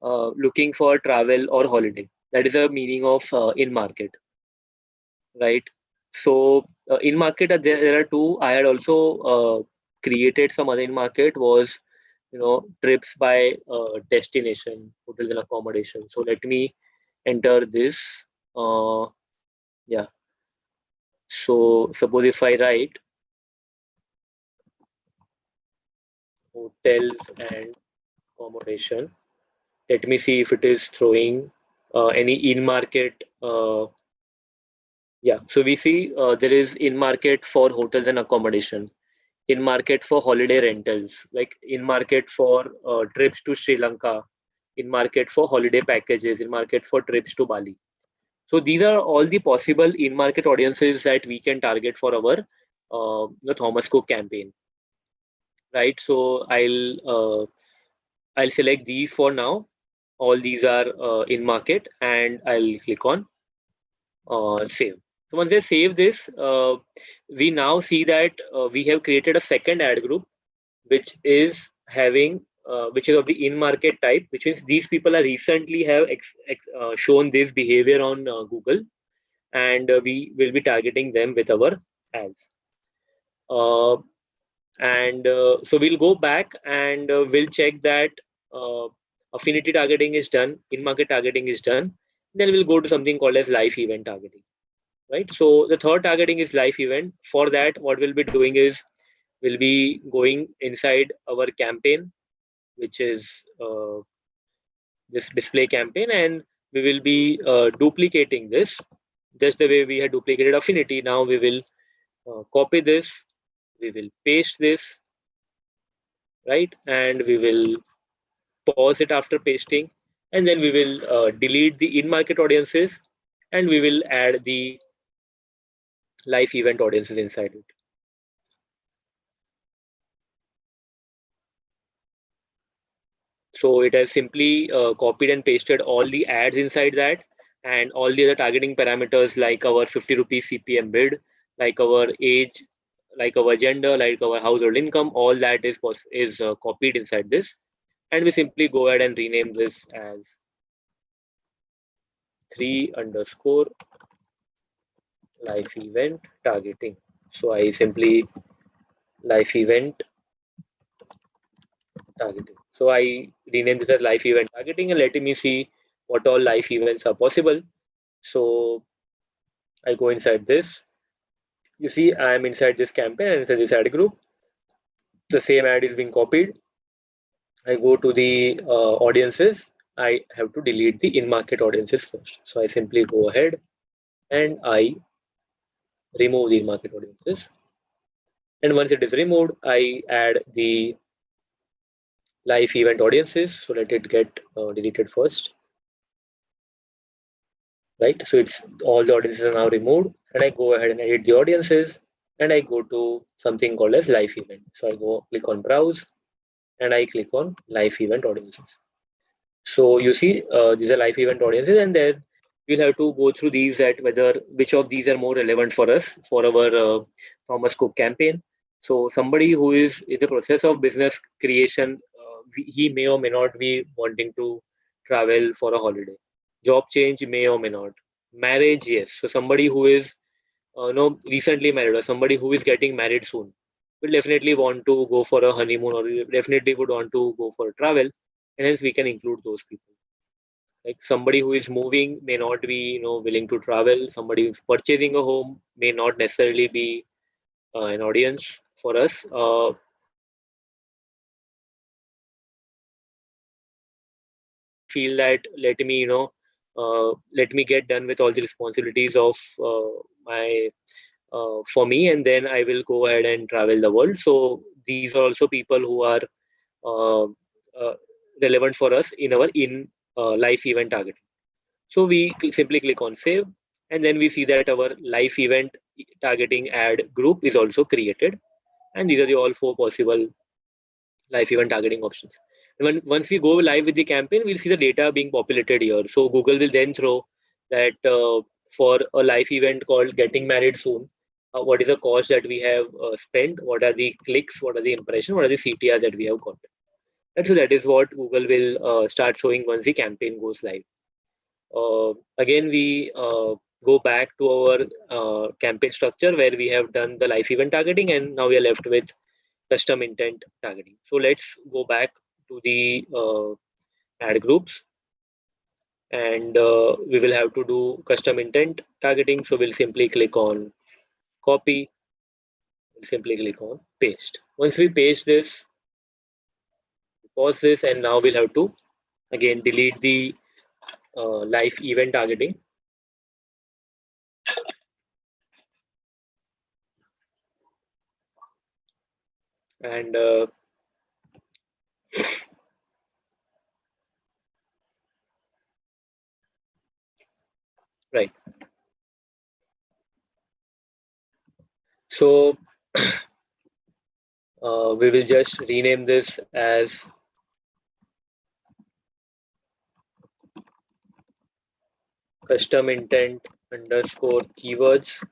Speaker 1: looking for travel or holiday. That is the meaning of in market, right? So in market, there are two. I had also created some other in market was trips by destination, hotels and accommodation. So let me enter this. Yeah. So suppose if I write hotels and accommodation, let me see if it is throwing any in market. Yeah, so we see there is in market for hotels and accommodation, in market for holiday rentals, like in market for trips to Sri Lanka, in market for holiday packages, in market for trips to Bali. So these are all the possible in market audiences that we can target for our the Thomas Cook campaign, right? So I'll select these for now. All these are in market, and I'll click on save. So once I save this, we now see that we have created a second ad group, which is having which is of the in-market type, which means these people are recently have shown this behavior on Google, and we will be targeting them with our ads. Uh, and so we'll go back and we'll check that uh, affinity targeting is done, in-market targeting is done. Then we'll go to something called as live event targeting, right? So the third targeting is live event. For that, what we'll be doing is we'll be going inside our campaign, which is this display campaign, and we will be duplicating this just the way we had duplicated affinity. Now we will copy this, we will paste this, right? And we will pause it after pasting, and then we will delete the in-market audiences, and we will add the live event audiences inside it. So it has simply copied and pasted all the ads inside that, and all the other targeting parameters like our 50 rupees CPM bid, like our age, like our gender, like our household income, all that is copied inside this. And we simply go ahead and rename this as 3 underscore live event targeting. So I simply live event targeting. So I rename this as live event targeting, and let me see what all live events are possible. So I go inside this. You see, I am inside this campaign and inside this ad group. The same ad is being copied. I go to the audiences. I have to delete the in-market audiences first. So I simply go ahead and I remove the in-market audiences. And once it is removed, I add the live event audiences. So let it get deleted first. Right, so it's all the audiences are now removed, and I go ahead and edit the audiences, and I go to something called as live event. So I go click on browse, and I click on live event audiences. So you see these are live event audiences, and then we'll have to go through these, at whether which of these are more relevant for us for our Thomas Cook campaign. So somebody who is in the process of business creation, he may or may not be wanting to travel for a holiday. Job change may or may not. Marriage, yes. So somebody who is no recently married, or somebody who is getting married soon, will definitely want to go for a honeymoon, or definitely would want to go for a travel, and hence we can include those people. Like somebody who is moving may not be willing to travel. Somebody who's purchasing a home may not necessarily be an audience for us. Feel that let me get done with all the responsibilities of my for me, and then I will go ahead and travel the world. So these are also people who are uh, uh, relevant for us in our in life event targeting. So we simply click on save, and then we see that our life event targeting ad group is also created, and these are the all four possible live event targeting options. And once we go live with the campaign, we'll see the data being populated here. So Google will then throw that for a live event called Getting Married Soon, what is the cost that we have spent, what are the clicks, what are the impressions, what are the CTRs that we have got. And so that is what Google will start showing once the campaign goes live. Again, we go back to our campaign structure where we have done the live event targeting, and now we are left with custom intent targeting. So let's go back to the ad groups, and we will have to do custom intent targeting. So we'll simply click on copy, we'll simply click on paste. Once we paste this, pause this, and now we'll have to again delete the live event targeting. And right. So we will just rename this as custom intent underscore keywords.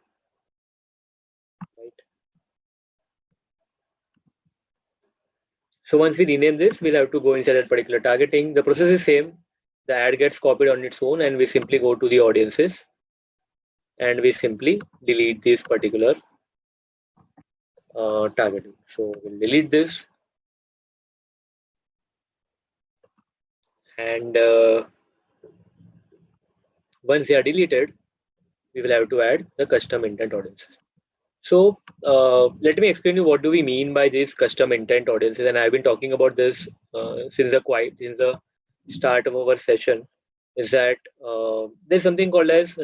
Speaker 1: Right. So once we rename this, we'll have to go inside that particular targeting. The process is same. The ad gets copied on its own, and we simply go to the audiences, and we simply delete this particular targeting. So we'll delete this, and once they are deleted, we will have to add the custom intent audiences. So let me explain you what do we mean by these custom intent audiences, and I've been talking about this since the start of our session. Is that there's something called as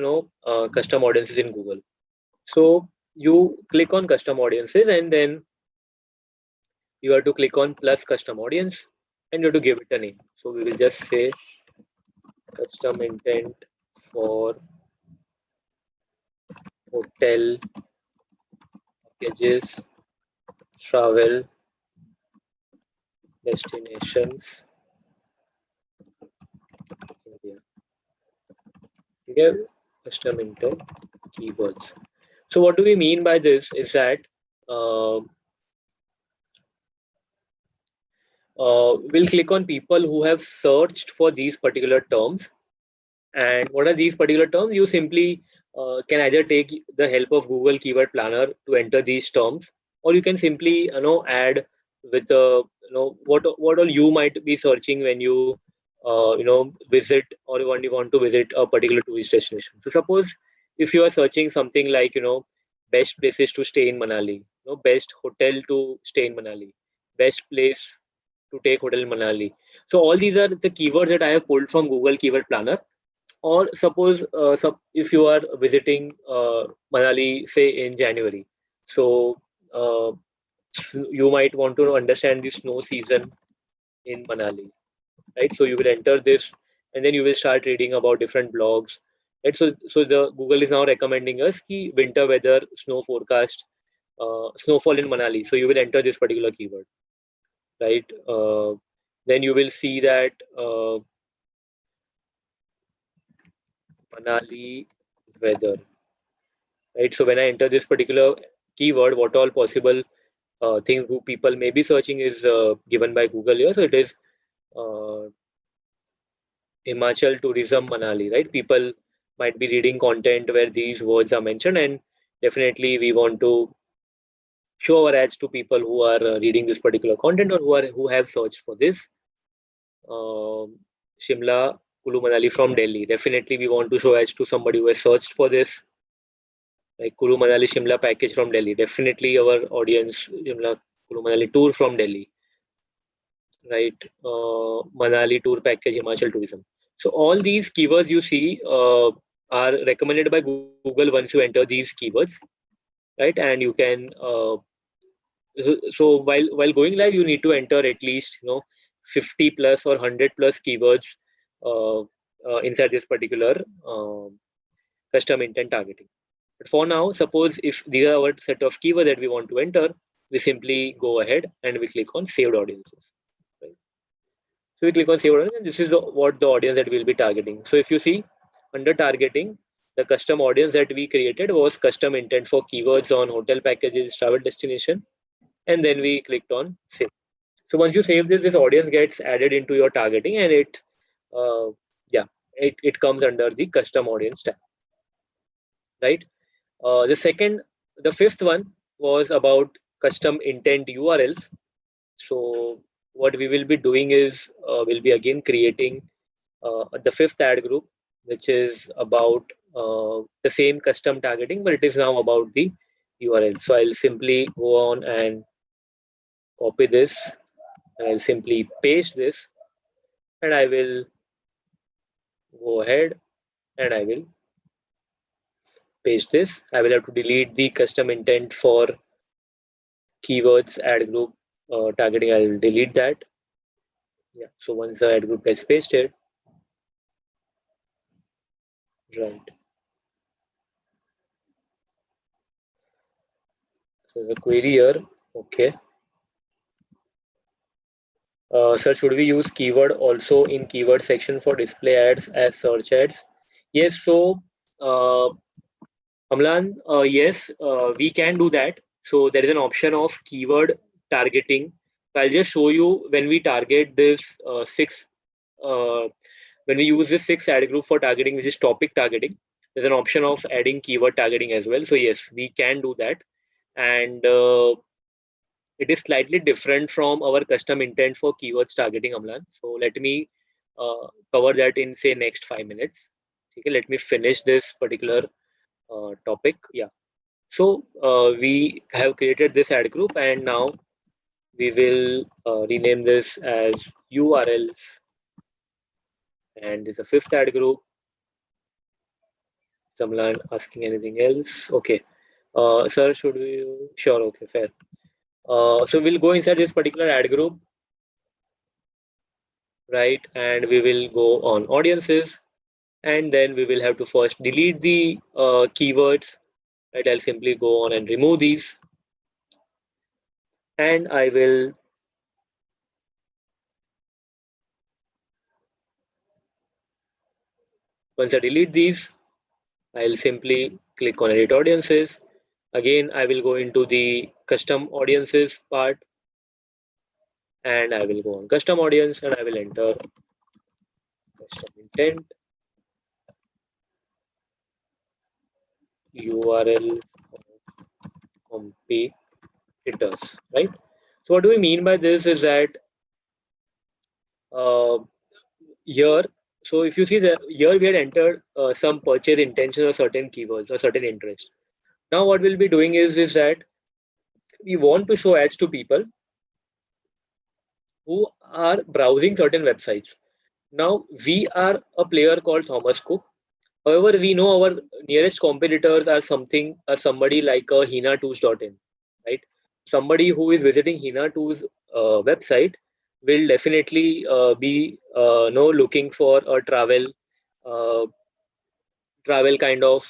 Speaker 1: custom audiences in Google. So you click on custom audiences, and then you have to click on plus custom audience, and you have to give it a name. So we will just say custom intent for hotel packages, travel destinations, India. Okay, custom intent keywords. So what do we mean by this is that uh, we'll click on people who have searched for these particular terms. And what are these particular terms? You simply can either take the help of Google Keyword Planner to enter these terms, or you can simply add with the what all you might be searching when you visit, or when you want to visit a particular tourist destination. So suppose if you are searching something like best places to stay in Manali, best hotel to stay in Manali, best place to take hotel in Manali. So all these are the keywords that I have pulled from Google Keyword Planner. Or suppose if you are visiting Manali, say in January, so uh, you might want to understand the snow season in Manali, right? So you will enter this, and then you will start reading about different blogs, right? So the Google is now recommending us ki winter weather, snow forecast, snowfall in Manali. So you will enter this particular keyword, right? Then you will see that Manali weather, right? So when I enter this particular keyword, what all possible things who people may be searching is given by Google here. So it is uh, Himachal tourism Manali, right? People might be reading content where these words are mentioned, and definitely we want to show our ads to people who are reading this particular content or who have searched for this. Shimla, Kulu Manali from Delhi. Definitely, we want to show ads to somebody who has searched for this, like Kulu Manali Shimla package from Delhi. Definitely, our audience Shimla Kulu Manali tour from Delhi, right? Manali tour package Himachal tourism. So all these keywords you see are recommended by Google once you enter these keywords, right? And you can so while going live, you need to enter at least 50 plus or 100 plus keywords uh, inside this particular custom intent targeting. But for now, suppose if these are our set of keywords that we want to enter, we simply go ahead and we click on saved audiences. Right? So we click on saved audience, and this is what the audience that we'll be targeting. So if you see under targeting, the custom audience that we created was custom intent for keywords on hotel packages, travel destination, and then we clicked on save. So once you save this audience gets added into your targeting, and uh, yeah, it comes under the custom audience tab, right? The fifth one was about custom intent URLs. So what we will be doing is we'll be again creating the fifth ad group, which is about the same custom targeting, but it is now about the URL. So I'll simply go on and copy this, and I'll simply paste this, and I will go ahead and I will paste this. I will have to delete the custom intent for keywords ad group targeting. I'll delete that. Yeah. So once the ad group gets pasted, right. So the query here, okay. Sir, should we use keyword also in keyword section for display ads as search ads? Yes. So Amlan, yes, we can do that. So there is an option of keyword targeting. So I'll just show you when we target this uh, when we use this six ad group for targeting, which is topic targeting. There's an option of adding keyword targeting as well. So yes, we can do that, and it is slightly different from our custom intent for keywords targeting, Amlan. So let me cover that in say next 5 minutes. Okay, let me finish this particular topic. Yeah. So we have created this ad group, and now we will rename this as URLs, and there's a fifth ad group. Someone asking anything else? Okay. Sir, should we? Sure. Okay. Fair. So we'll go inside this particular ad group, right? And we will go on audiences, and then we will have to first delete the keywords. Right? I'll simply go on and remove these, and I will. Once I delete these, I'll simply click on edit audiences. Again, I will go into the custom audiences part, and I will go on custom audience, and I will enter custom intent URL competitors, right? So what do we mean by this is that uh, here, so if you see that here we had entered some purchase intention or certain keywords or certain interest. Now what we'll be doing is that we want to show ads to people who are browsing certain websites. Now we are a player called Thomas Cook. However, we know our nearest competitors are somebody like a Hina2s.in, right? Somebody who is visiting Hina2's website will definitely be looking for a uh, travel kind of.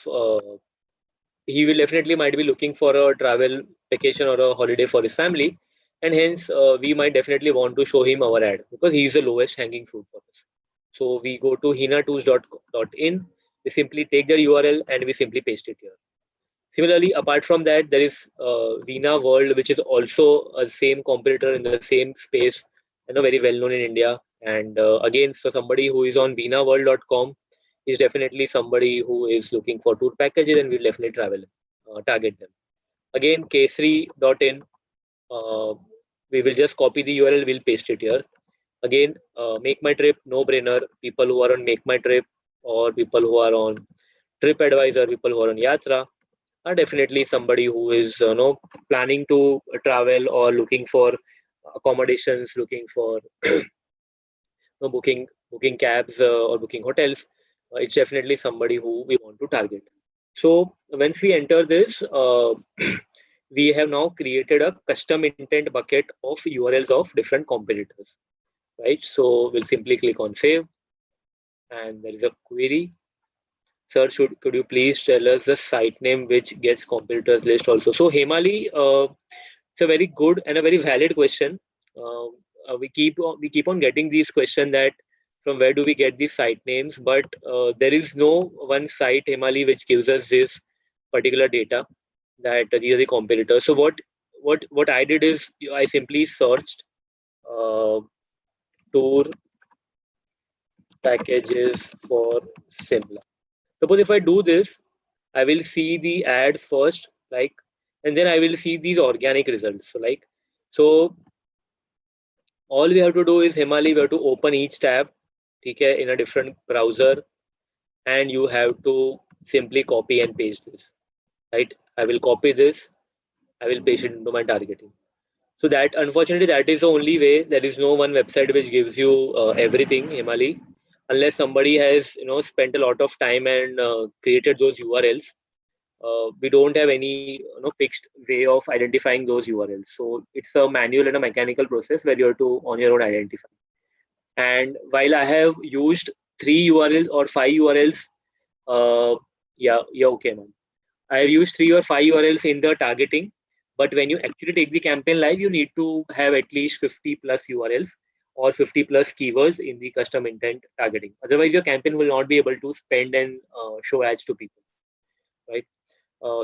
Speaker 1: He will definitely might be looking for a travel vacation or a holiday for his family, and hence we might definitely want to show him our ad because he is the lowest hanging fruit for us. So we go to hina2s.in, We simply take the URL and we simply paste it here. Similarly, apart from that, there is Veena World, which is also a same competitor in the same space, very well known in India. And again, so somebody who is on veenaworld.com is definitely somebody who is looking for tour packages and will definitely target them. Again, kesri.in, we will just copy the URL, we'll paste it here. Again, Make My Trip, no brainer. People who are on Make My Trip or people who are on TripAdvisor, people who are on Yatra are definitely somebody who is planning to travel or looking for accommodations, looking for booking cabs or booking hotels. It's definitely somebody who we want to target. So once we enter this, we have now created a custom intent bucket of URLs of different competitors, right? So we'll simply click on save, and there is a query. Sir, could you please tell us the site name which gets competitors list also? So Hemali, it's a very good and a very valid question. We keep on getting these questions that from where do we get these site names, but there is no one site, Hemali, which gives us this particular data that these are the competitors. So what I did is I simply searched tour packages for Simla. Suppose if I do this, I will see the ads first, and then I will see these organic results. So all we have to do is Himali, we have to open each tab, okay, in a different browser, and you have to simply copy and paste this, right? I will copy this, I will paste it into my targeting. So that, unfortunately, that is the only way. There is no one website which gives you everything, Himali, unless somebody has spent a lot of time and created those URLs. We don't have any fixed way of identifying those URLs. So it's a manual and a mechanical process where you have to on your own identify. And while I have used 3 URLs or 5 URLs, yeah, okay, man. I have used 3 or 5 URLs in the targeting, but when you actually take the campaign live, you need to have at least 50 plus URLs or 50 plus keywords in the custom intent targeting. Otherwise, your campaign will not be able to spend and show ads to people, right?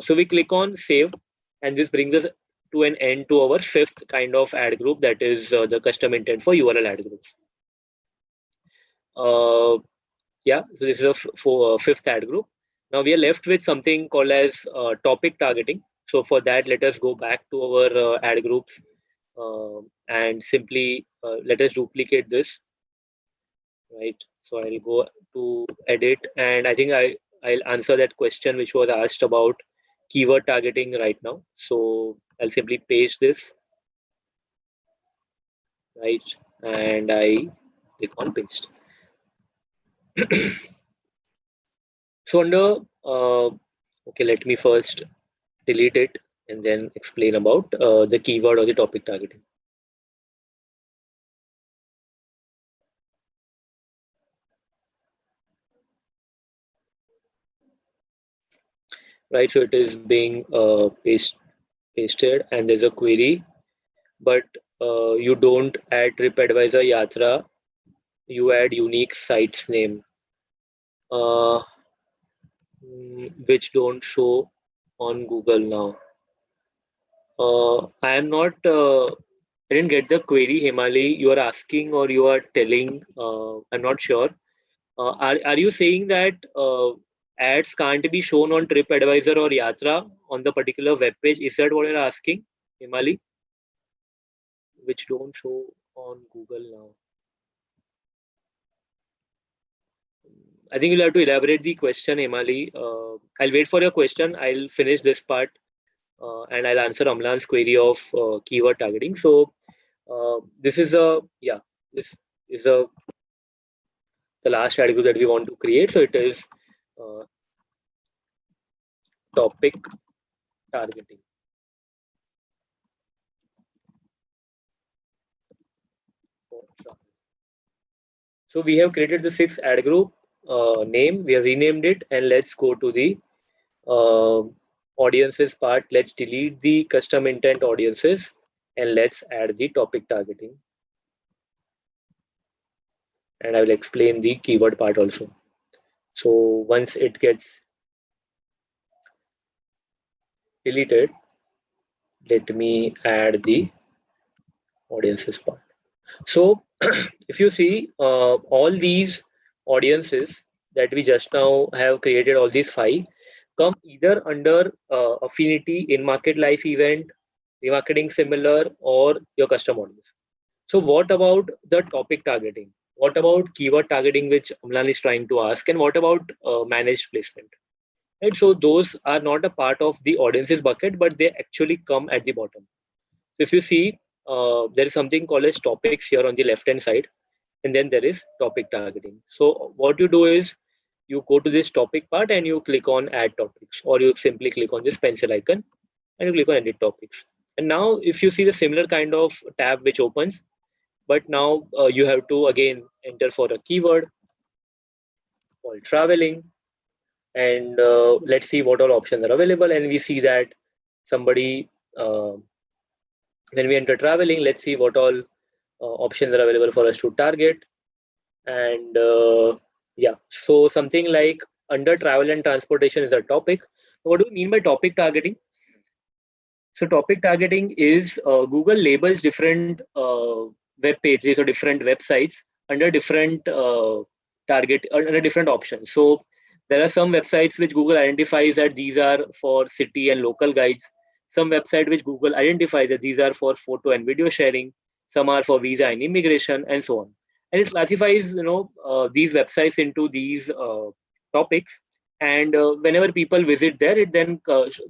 Speaker 1: So we click on save, and this brings us to an end to our fifth kind of ad group, that is the custom intent for URL ad groups. Yeah, so this is a fifth ad group. Now we are left with something called as topic targeting. So for that, let us go back to our ad groups and simply let us duplicate this, right? So I'll go to edit, and I think I'll answer that question which was asked about keyword targeting right now. So I'll simply paste this, right? And I click on paste. So under, okay, let me first delete it and then explain about the keyword or the topic targeting. Right, so it is being pasted, and there's a query, but you don't add TripAdvisor Yatra, you add unique sites name, which don't show on Google now. I am not, I didn't get the query, Himali. You are asking or you are telling, I'm not sure. Are you saying that ads can't be shown on TripAdvisor or Yatra on the particular web page? Is that what you're asking, Himali? Which don't show on Google now. I think you'll have to elaborate the question, Himali. I'll wait for your question. I'll finish this part and I'll answer Amlan's query of keyword targeting. So this is this is the last ad group that we want to create. So it is topic targeting. So we have created the sixth ad group name. We have renamed it, and let's go to the audiences part. Let's delete the custom intent audiences, and let's add the topic targeting. And I will explain the keyword part also. So once it gets deleted, let me add the audiences part. So if you see all these audiences that we just now have created, all these five come either under affinity, in market life event, remarketing similar, or your custom audience. So what about the topic targeting? What about keyword targeting, which Amlan is trying to ask, and what about managed placement? Right. So those are not a part of the audiences bucket, but they actually come at the bottom. If you see, there is something called as topics here on the left hand side, and then there is topic targeting. So what you do is you go to this topic part and you click on add topics, or you simply click on this pencil icon and you click on edit topics. And now if you see the similar kind of tab which opens, but now you have to again enter for a keyword called traveling, and let's see what all options are available. And we see that somebody, when we enter traveling, let's see what all options are available for us to target. And yeah, so something like under travel and transportation is a topic. What do we mean by topic targeting? So topic targeting is Google labels different web pages or different websites under different target, under different options. So there are some websites which Google identifies that these are for city and local guides. Some website which Google identifies that these are for photo and video sharing. Some are for visa and immigration, and so on. And it classifies, these websites into these topics, and whenever people visit there, it then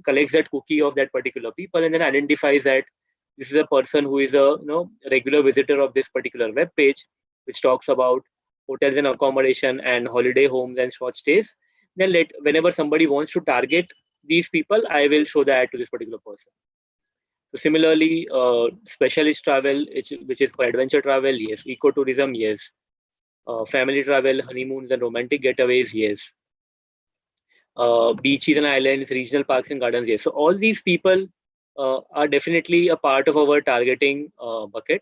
Speaker 1: collects that cookie of that particular people and then identifies that this is a person who is a regular visitor of this particular web page, which talks about hotels and accommodation and holiday homes and short stays. Then whenever somebody wants to target these people, I will show the ad to this particular person. So similarly, specialist travel, which is for adventure travel, yes. Ecotourism, yes. Family travel, honeymoons and romantic getaways, yes. Beaches and islands, regional parks and gardens. Yes. So all these people are definitely a part of our targeting bucket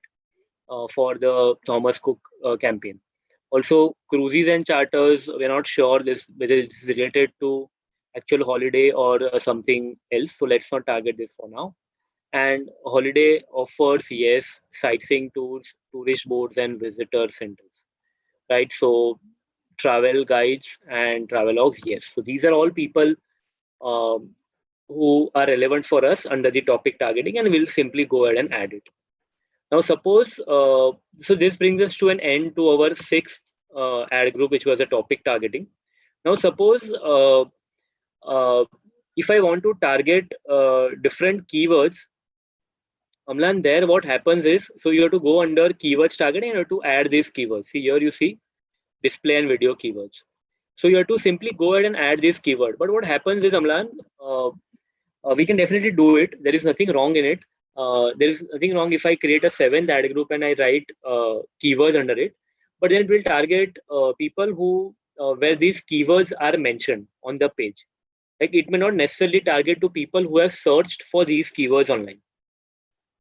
Speaker 1: for the Thomas Cook campaign. Also, cruises and charters, we're not sure whether it's related to actual holiday or something else. So let's not target this for now. And holiday offers, yes. Sightseeing tours, tourist boards, and visitor centers. Right. So travel guides and travelogues, yes. So these are all people um, who are relevant for us under the topic targeting, and we'll simply go ahead and add it. Now, suppose, so this brings us to an end to our sixth ad group, which was a topic targeting. Now, suppose uh, if I want to target different keywords, Amlan, there what happens is, so you have to go under keywords targeting and you have to add these keywords. See here, you see display and video keywords. So you have to simply go ahead and add this keyword. But what happens is, Amlan, we can definitely do it. There is nothing wrong in it. There is nothing wrong if I create a seventh ad group and I write keywords under it. But then it will target people who where these keywords are mentioned on the page. Like it may not necessarily target to people who have searched for these keywords online.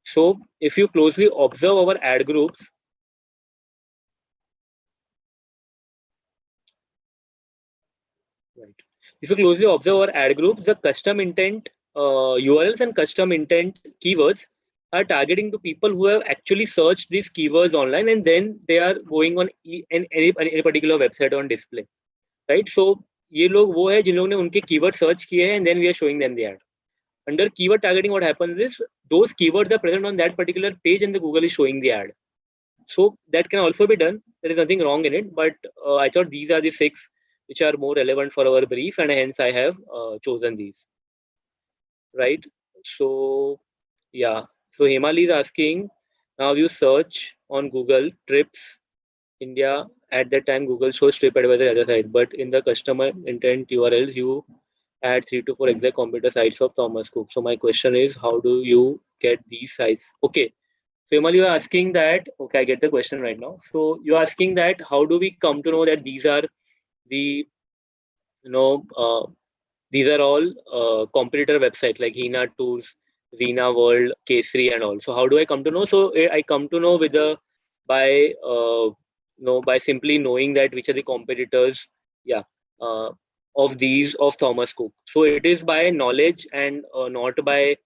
Speaker 1: So if you closely observe our ad groups, right? If you closely observe our ad groups, the custom intent URLs and custom intent keywords are targeting to people who have actually searched these keywords online, and then they are going on any particular website on display, right? So ये लोग वो है जिन लोगों ने उनके keyword search किए हैं, and then we are showing them the ad. Under keyword targeting, what happens is those keywords are present on that particular page and the Google is showing the ad. So that can also be done. There is nothing wrong in it, but I thought these are the six which are more relevant for our brief, and hence I have chosen these. Right. So yeah. So Hemali is asking, now you search on Google trips India. At that time, Google shows TripAdvisor other side, but in the customer intent URLs, you add 3 to 4 exact competitor sites of Thomas Cook. So my question is, how do you get these sites? Okay. So Hemali, you are asking that. Okay, I get the question right now. So you're asking that how do we come to know that these are the you know these are all competitor websites like Hina Tours, Zina World, Kesri, and all. So how do I come to know? So I come to know with the by by simply knowing that which are the competitors. Yeah. uh, of Thomas Cook. So it is by knowledge and not by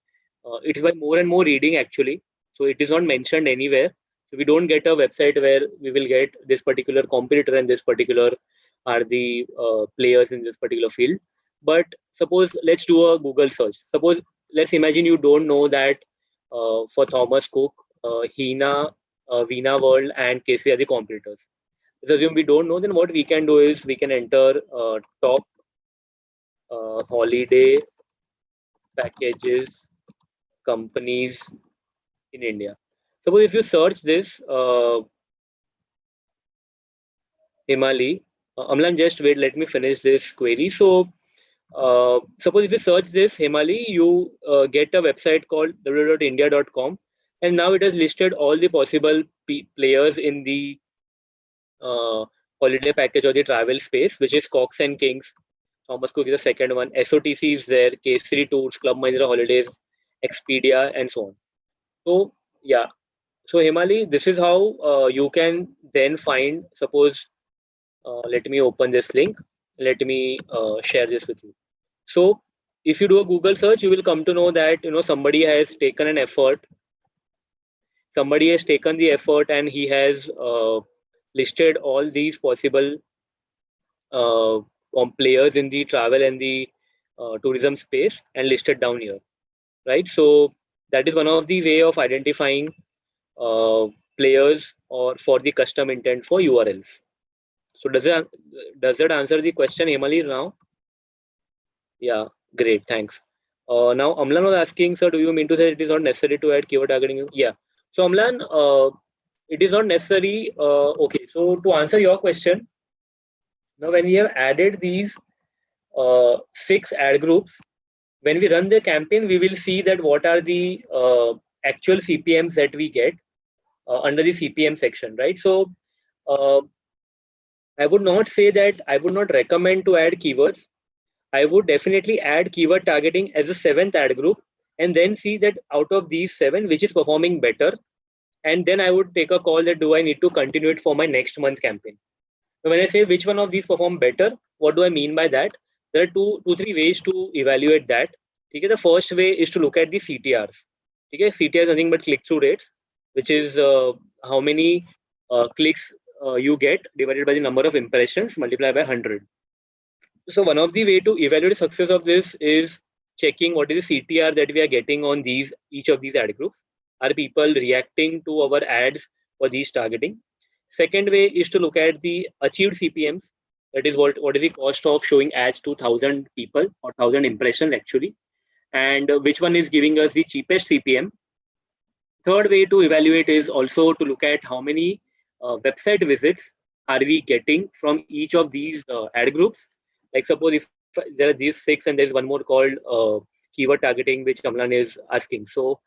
Speaker 1: it is by more and more reading actually. So it is not mentioned anywhere. So we don't get a website where we will get this particular competitor and this particular are the players in this particular field. But suppose let's do a Google search. Suppose let's imagine you don't know that for Thomas Cook, Hina, Veena World, and KC are the competitors. Let's assume we don't know. Then what we can do is we can enter top holiday packages companies in India. Suppose if you search this Himali, Amlan, just wait, let me finish this query. So suppose if you search this Himali, you get a website called www.india.com, and now it has listed all the possible players in the uh, holiday package or the travel space, which is Cox and Kings. Thomas Cook is the second one. SOTC is there, K3 Tours, Club Mahindra Holidays, Expedia, and so on. So yeah, so Himali, this is how you can then find. Suppose let me open this link. Let me share this with you. So if you do a Google search, you will come to know that somebody has taken an effort. Somebody has taken the effort and he has listed all these possible uh, players in the travel and the tourism space and listed down here, right? So that is one of the way of identifying uh, players or for the custom intent for URLs. So does that answer the question, Emily? Now, yeah, great, thanks. Now Amlan was asking, sir, do you mean to say it is not necessary to add keyword targeting? Yeah. So Amlan, it is not necessary. Okay, so to answer your question, now when we have added these 6 ad groups, when we run the campaign, we will see that what are the actual CPMs that we get under the CPM section, right? So uh, I would not say that I would not recommend to add keywords. I would definitely add keyword targeting as a 7th ad group and then see that out of these 7, which is performing better. And then I would take a call that do I need to continue it for my next month campaign. So when I say which one of these perform better, what do I mean by that? There are two, 3 ways to evaluate that. Okay, the first way is to look at the CTRs. Okay, CTR is nothing but click-through rates, which is how many clicks you get divided by the number of impressions multiplied by 100. So one of the way to evaluate the success of this is checking what is the CTR that we are getting on each of these ad groups. Are people reacting to our ads for these targeting? Second way is to look at the achieved CPMs. That is what is the cost of showing ads to 1,000 people or 1,000 impressions actually, and which one is giving us the cheapest CPM. Third way to evaluate is also to look at how many website visits are we getting from each of these ad groups. Like suppose if there are these 6 and there's one more called keyword targeting, which Amlan is asking. So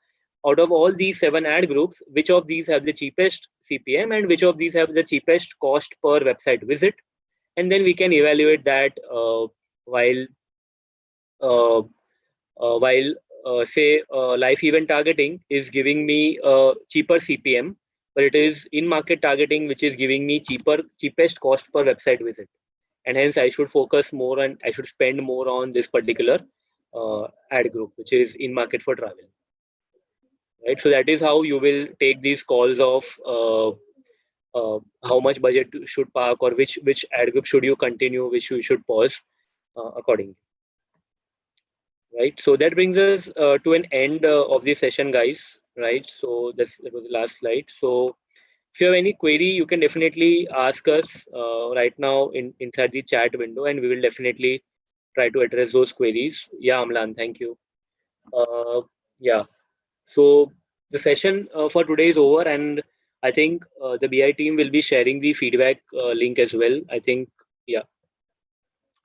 Speaker 1: out of all these 7 ad groups, which of these have the cheapest CPM and which of these have the cheapest cost per website visit? And then we can evaluate that while uh, while say live event targeting is giving me cheaper CPM, but it is in market targeting which is giving me cheapest cost per website visit, and hence I should focus more and I should spend more on this particular ad group which is in market for travel, right? So that is how you will take these calls of how much budget should park or which ad group should you continue, which you should pause accordingly. Right, so that brings us to an end of the session, guys. Right, so that was the last slide. So if you have any query, you can definitely ask us right now inside the chat window, and we will definitely try to address those queries. Yeah, Amlan, thank you. Yeah, so the session for today is over, and I think the BI team will be sharing the feedback link as well. I think, yeah,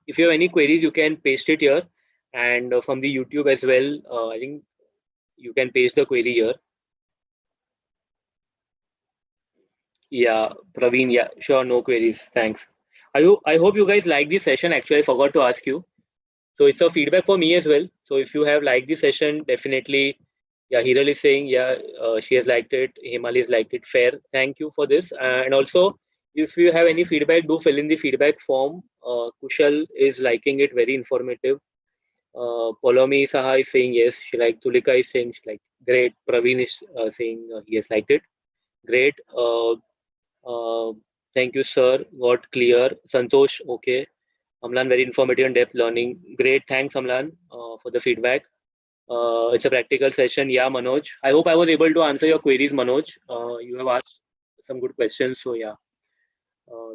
Speaker 1: if you have any queries, you can paste it here, and from the YouTube as well. I think you can paste the query here. Yeah, Praveen. Yeah, sure. No queries. Thanks. I hope you guys like this session. Actually, I forgot to ask you. So it's a feedback for me as well. So if you have liked the session, definitely. Yeah, Hiral is saying, yeah, she has liked it. Himali has liked it. Fair. Thank you for this. And also, if you have any feedback, do fill in the feedback form Kushal is liking it, very informative. Polomi Saha is saying yes, she like. Tulika is saying she like. Great. Praveen is saying he has liked it. Great. Uh, thank you, sir. Got clear. Santosh, okay. Amlan, very informative and depth learning. Great. Thanks, Amlan, for the feedback. It's a practical session. Yeah, Manoj. I hope I was able to answer your queries, Manoj. You have asked some good questions. So, yeah.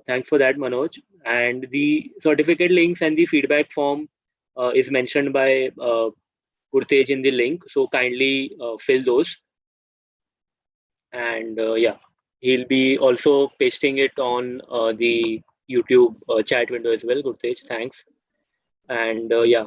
Speaker 1: Thanks for that, Manoj. And the certificate links and the feedback form is mentioned by Gurtej in the link. So, kindly fill those. And yeah, he'll be also pasting it on the YouTube chat window as well. Gurtej, thanks. And yeah,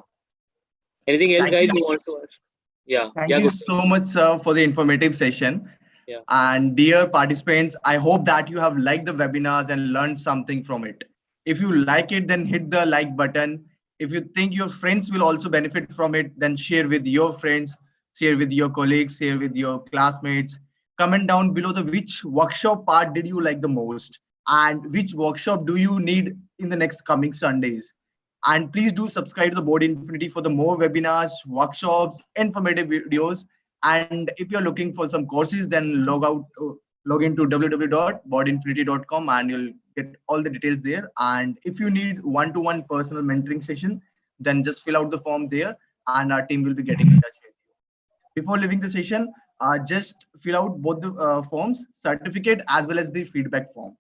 Speaker 1: anything else,
Speaker 2: Thank
Speaker 1: guys,
Speaker 2: you.
Speaker 1: you want to ask? Yeah,
Speaker 2: Thank
Speaker 1: yeah,
Speaker 2: you
Speaker 1: Gurtej.
Speaker 2: so much, sir, for the informative session.
Speaker 1: Yeah.
Speaker 2: And dear participants, I hope that you have liked the webinars and learned something from it. If you like it, then hit the like button. If you think your friends will also benefit from it, then share with your friends, share with your colleagues, share with your classmates. Comment down below the which workshop part did you like the most and which workshop do you need in the next coming Sundays. And please do subscribe to the Board Infinity for the more webinars, workshops, informative videos. And if you're looking for some courses, then log into www.boardinfinity.com and you'll get all the details there. And if you need one-to-one personal mentoring session, then just fill out the form there and our team will be getting in touch with you. Before leaving the session, just fill out both the forms, certificate as well as the feedback form.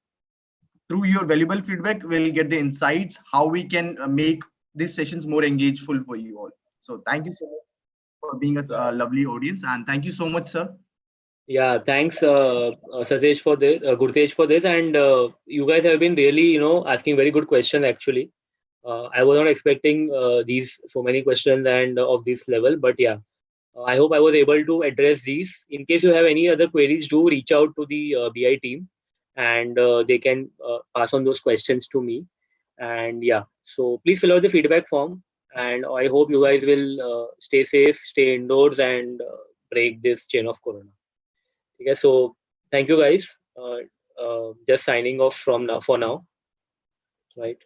Speaker 2: Through your valuable feedback, we'll get the insights how we can make these sessions more engageful for you all. So thank you so much for being a lovely audience, and thank you so much, sir.
Speaker 1: Yeah, thanks, Sajesh for this, Gurtej for this, and you guys have been really, asking very good questions actually. I was not expecting these so many questions and of this level, but yeah, I hope I was able to address these. In case you have any other queries, do reach out to the BI team, and they can pass on those questions to me. And yeah, so please fill out the feedback form, and I hope you guys will stay safe, stay indoors, and break this chain of corona. Okay, so thank you guys. Just signing off from now for now, right?